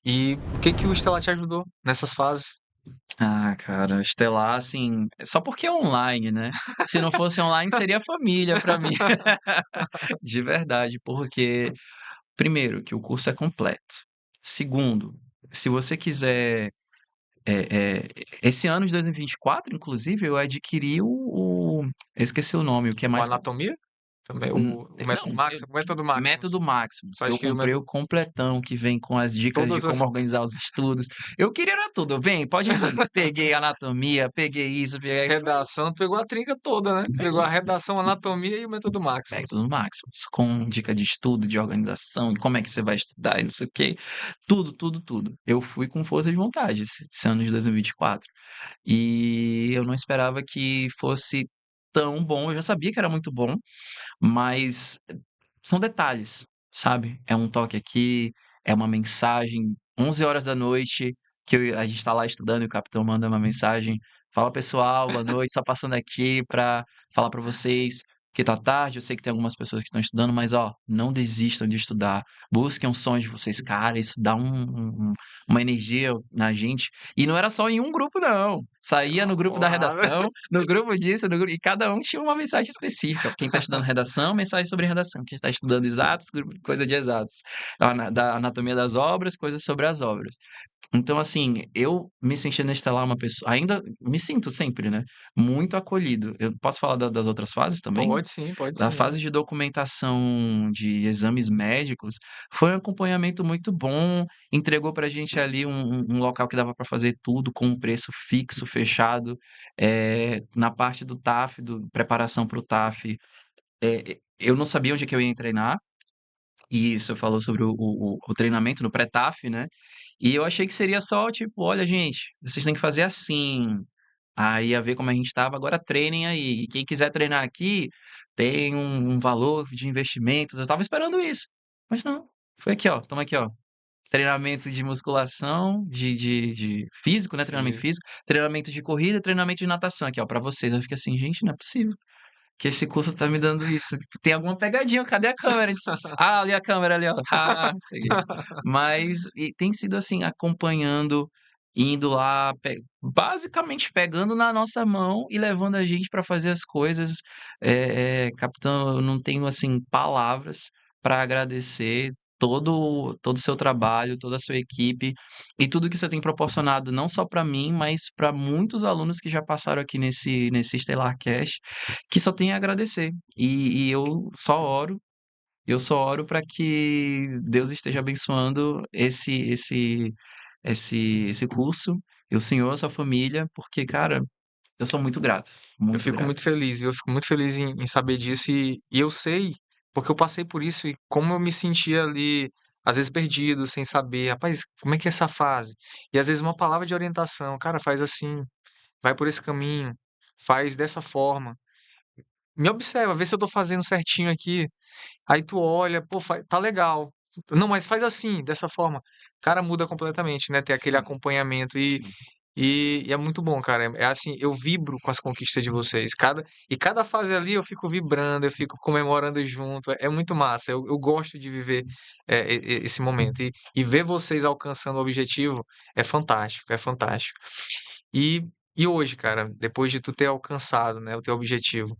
E o que que o Estelar te ajudou nessas fases? Ah, cara, Estelar, assim, só porque é online, né? Se não fosse online, seria família pra mim. De verdade, porque, primeiro, que o curso é completo. Segundo, se você quiser. Esse ano de 2024, inclusive, eu adquiri eu esqueci o nome, o que é O mais. Anatomia? Também, o Não, método Max, o método Maximus. Método Maximus. Tu Eu adquiriu o comprei o método. completão que vem com as dicas de Todas as. como organizar os estudos. Eu queria era tudo. Vem, pode vir. Peguei anatomia, peguei isso, peguei. Redação, pegou a trinca toda, né? Pegou a redação, anatomia e o método Maximus. Método Maximus, com dica de estudo, de organização, de como é que você vai estudar e não sei o quê. Tudo, tudo, tudo. Eu fui com força de vontade esse ano de 2024. E eu não esperava que fosse tão bom. Eu já sabia que era muito bom, mas são detalhes, sabe? É um toque aqui, é uma mensagem, 11 horas da noite, que a gente tá lá estudando e o capitão manda uma mensagem. Fala pessoal, boa noite, só passando aqui pra falar pra vocês que tá tarde. Eu sei que tem algumas pessoas que estão estudando, mas ó, não desistam de estudar. Busquem os sonhos de vocês, cara. Isso dá uma energia na gente. E não era só em um grupo, não. Era Saía uma no grupo da porrada. redação, no grupo disso, no grupo, e cada um tinha uma mensagem específica. Quem está estudando redação, mensagem sobre redação. Quem está estudando exatos, coisa de exatos. Da anatomia das obras, coisas sobre as obras. Então, assim, eu me senti na Estelar uma pessoa. Ainda me sinto sempre, né? Muito acolhido. Eu posso falar das outras fases também? Pode sim, pode A sim. fase de documentação de exames médicos foi um acompanhamento muito bom. Entregou para a gente ali um local que dava para fazer tudo com um preço fixo, fechado. Na parte do TAF, preparação para o TAF, eu não sabia onde é que eu ia treinar. E isso falou sobre o treinamento no pré-TAF, né? E eu achei que seria só tipo, olha, gente, vocês têm que fazer assim. Aí ia ver como a gente estava, agora treinem aí. E quem quiser treinar aqui, tem um valor de investimentos. Eu estava esperando isso. Mas não. Foi aqui, ó. Toma aqui, ó. Treinamento de musculação, de físico, né? Treinamento Isso. físico, treinamento de corrida, treinamento de natação aqui, ó, pra vocês. Eu fiquei assim, gente, não é possível que esse curso tá me dando isso. Tem alguma pegadinha, cadê a câmera? Ah, ali a câmera ali, ó. Ah, peguei. Mas tem sido assim, acompanhando, indo lá, basicamente pegando na nossa mão e levando a gente para fazer as coisas. Capitão, eu não tenho assim palavras para agradecer todo o seu trabalho, toda a sua equipe e tudo que você tem proporcionado, não só para mim, mas para muitos alunos que já passaram aqui nesse Stellar Cash, que só tem a agradecer. E eu só oro para que Deus esteja abençoando esse curso, e o senhor, a sua família, porque, cara, eu sou muito grato, Eu muito fico grato. muito feliz, viu? Eu fico muito feliz em saber disso e eu sei, porque eu passei por isso e como eu me sentia ali, às vezes perdido, sem saber, rapaz, como é que é essa fase? E às vezes uma palavra de orientação, cara, faz assim, vai por esse caminho, faz dessa forma. Me observa, vê se eu tô fazendo certinho aqui. Aí tu olha, pô, tá legal. Não, mas faz assim, dessa forma. Cara, muda completamente, né? Ter aquele Sim, acompanhamento sim. e é muito bom, cara. É assim, eu vibro com as conquistas de vocês. Cada fase ali eu fico vibrando, eu fico comemorando junto. É muito massa. Eu gosto de viver esse momento. E ver vocês alcançando o objetivo é fantástico, é fantástico. E, e hoje, cara, depois de tu ter alcançado, né, o teu objetivo,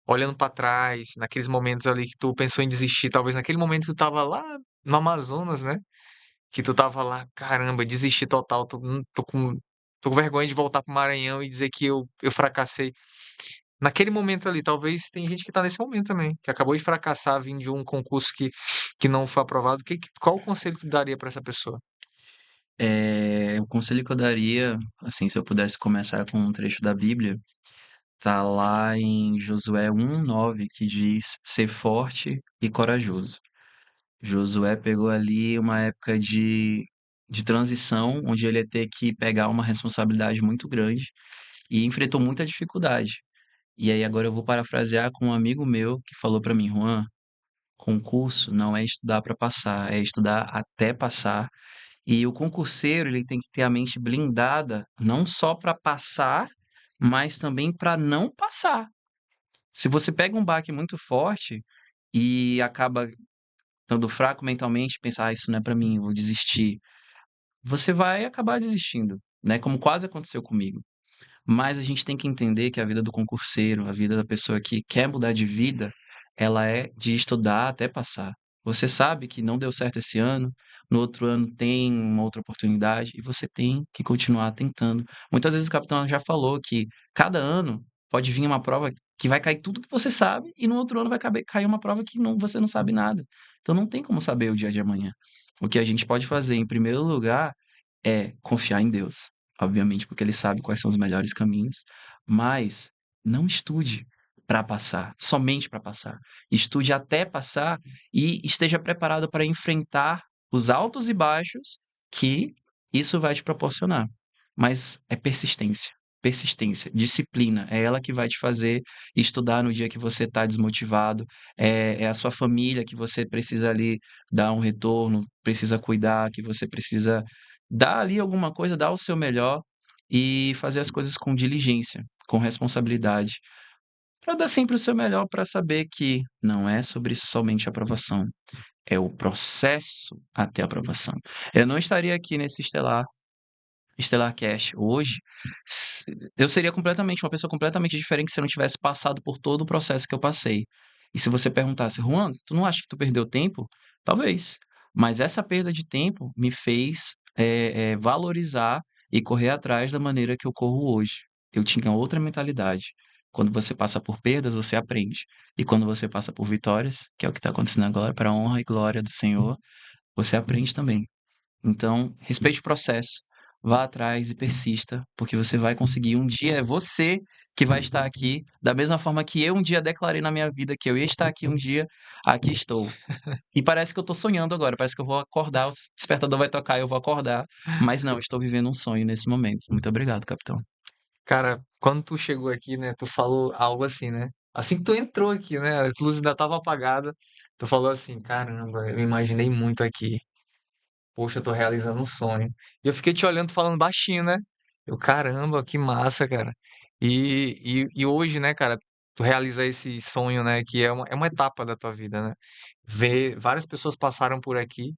olhando pra trás, naqueles momentos ali que tu pensou em desistir, talvez naquele momento que tu tava lá no Amazonas, né? Que tu tava lá, caramba, desisti total, tô com vergonha de voltar pro Maranhão e dizer que eu fracassei. Naquele momento ali, talvez tem gente que tá nesse momento também, que acabou de fracassar vindo de um concurso que não foi aprovado. Qual o conselho que tu daria pra essa pessoa? O conselho que eu daria, assim, se eu pudesse começar com um trecho da Bíblia, tá lá em Josué 1:9, que diz: ser forte e corajoso. Josué pegou ali uma época de transição, onde ele ia ter que pegar uma responsabilidade muito grande e enfrentou muita dificuldade. E aí agora eu vou parafrasear com um amigo meu que falou para mim, Juan, concurso não é estudar para passar, é estudar até passar. E o concurseiro, ele tem que ter a mente blindada, não só para passar, mas também para não passar. Se você pega um baque muito forte e acaba estando fraco mentalmente, pensar, isso não é para mim, eu vou desistir. Você vai acabar desistindo. né? Como quase aconteceu comigo. Mas a gente tem que entender que a vida do concurseiro, a vida da pessoa que quer mudar de vida, ela é de estudar até passar. Você sabe que não deu certo esse ano, no outro ano tem uma outra oportunidade e você tem que continuar tentando. Muitas vezes o capitão já falou que cada ano pode vir uma prova que vai cair tudo que você sabe e no outro ano vai cair uma prova que não, você não sabe nada. Então não tem como saber o dia de amanhã. O que a gente pode fazer, em primeiro lugar, é confiar em Deus, obviamente, porque ele sabe quais são os melhores caminhos, mas não estude para passar, somente para passar. Estude até passar e esteja preparado para enfrentar os altos e baixos que isso vai te proporcionar. Mas é persistência, persistência, disciplina, é ela que vai te fazer estudar no dia que você está desmotivado, é a sua família que você precisa ali dar um retorno, precisa cuidar, que você precisa dar ali alguma coisa, dar o seu melhor e fazer as coisas com diligência, com responsabilidade, para dar sempre o seu melhor para saber que não é sobre somente a aprovação, é o processo até a aprovação. Eu não estaria aqui nesse Stellar Cash hoje, se eu seria completamente uma pessoa completamente diferente se eu não tivesse passado por todo o processo que eu passei. E se você perguntasse: "Juan, tu não acha que tu perdeu tempo?" Talvez, mas essa perda de tempo me fez, valorizar e correr atrás da maneira que eu corro hoje. Eu tinha outra mentalidade. Quando você passa por perdas, você aprende. E quando você passa por vitórias, que é o que está acontecendo agora, para a honra e glória do Senhor, você aprende também. Então, respeite o processo, vá atrás e persista, porque você vai conseguir. Um dia é você que vai estar aqui, da mesma forma que eu um dia declarei na minha vida que eu ia estar aqui um dia, aqui estou. E parece que eu estou sonhando agora, parece que eu vou acordar, o despertador vai tocar e eu vou acordar, mas não, estou vivendo um sonho nesse momento. Muito obrigado, capitão. Cara, quando tu chegou aqui, né, tu falou algo assim, né? Assim que tu entrou aqui, né, as luzes ainda estavam apagadas, tu falou assim, caramba, eu imaginei muito aqui. Poxa, eu tô realizando um sonho. E eu fiquei te olhando falando baixinho, né? Eu, caramba, que massa, cara. E hoje, né, cara, tu realizar esse sonho, né, que é uma etapa da tua vida, né? Ver várias pessoas passaram por aqui,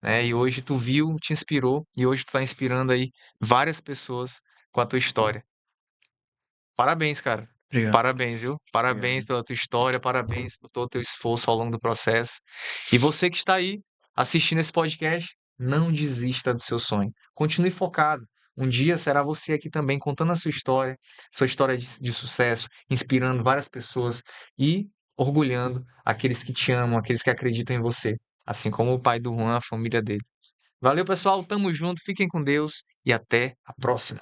né? E hoje tu viu, te inspirou, e hoje tu tá inspirando aí várias pessoas com a tua história. Parabéns, cara. Obrigado, Parabéns, viu? Parabéns obrigado. pela tua história, parabéns por todo o teu esforço ao longo do processo. E você que está aí assistindo esse podcast, não desista do seu sonho. Continue focado. Um dia será você aqui também contando a sua história de sucesso, inspirando várias pessoas e orgulhando aqueles que te amam, aqueles que acreditam em você, assim como o pai do Juan, a família dele. Valeu, pessoal. Tamo junto. Fiquem com Deus e até a próxima.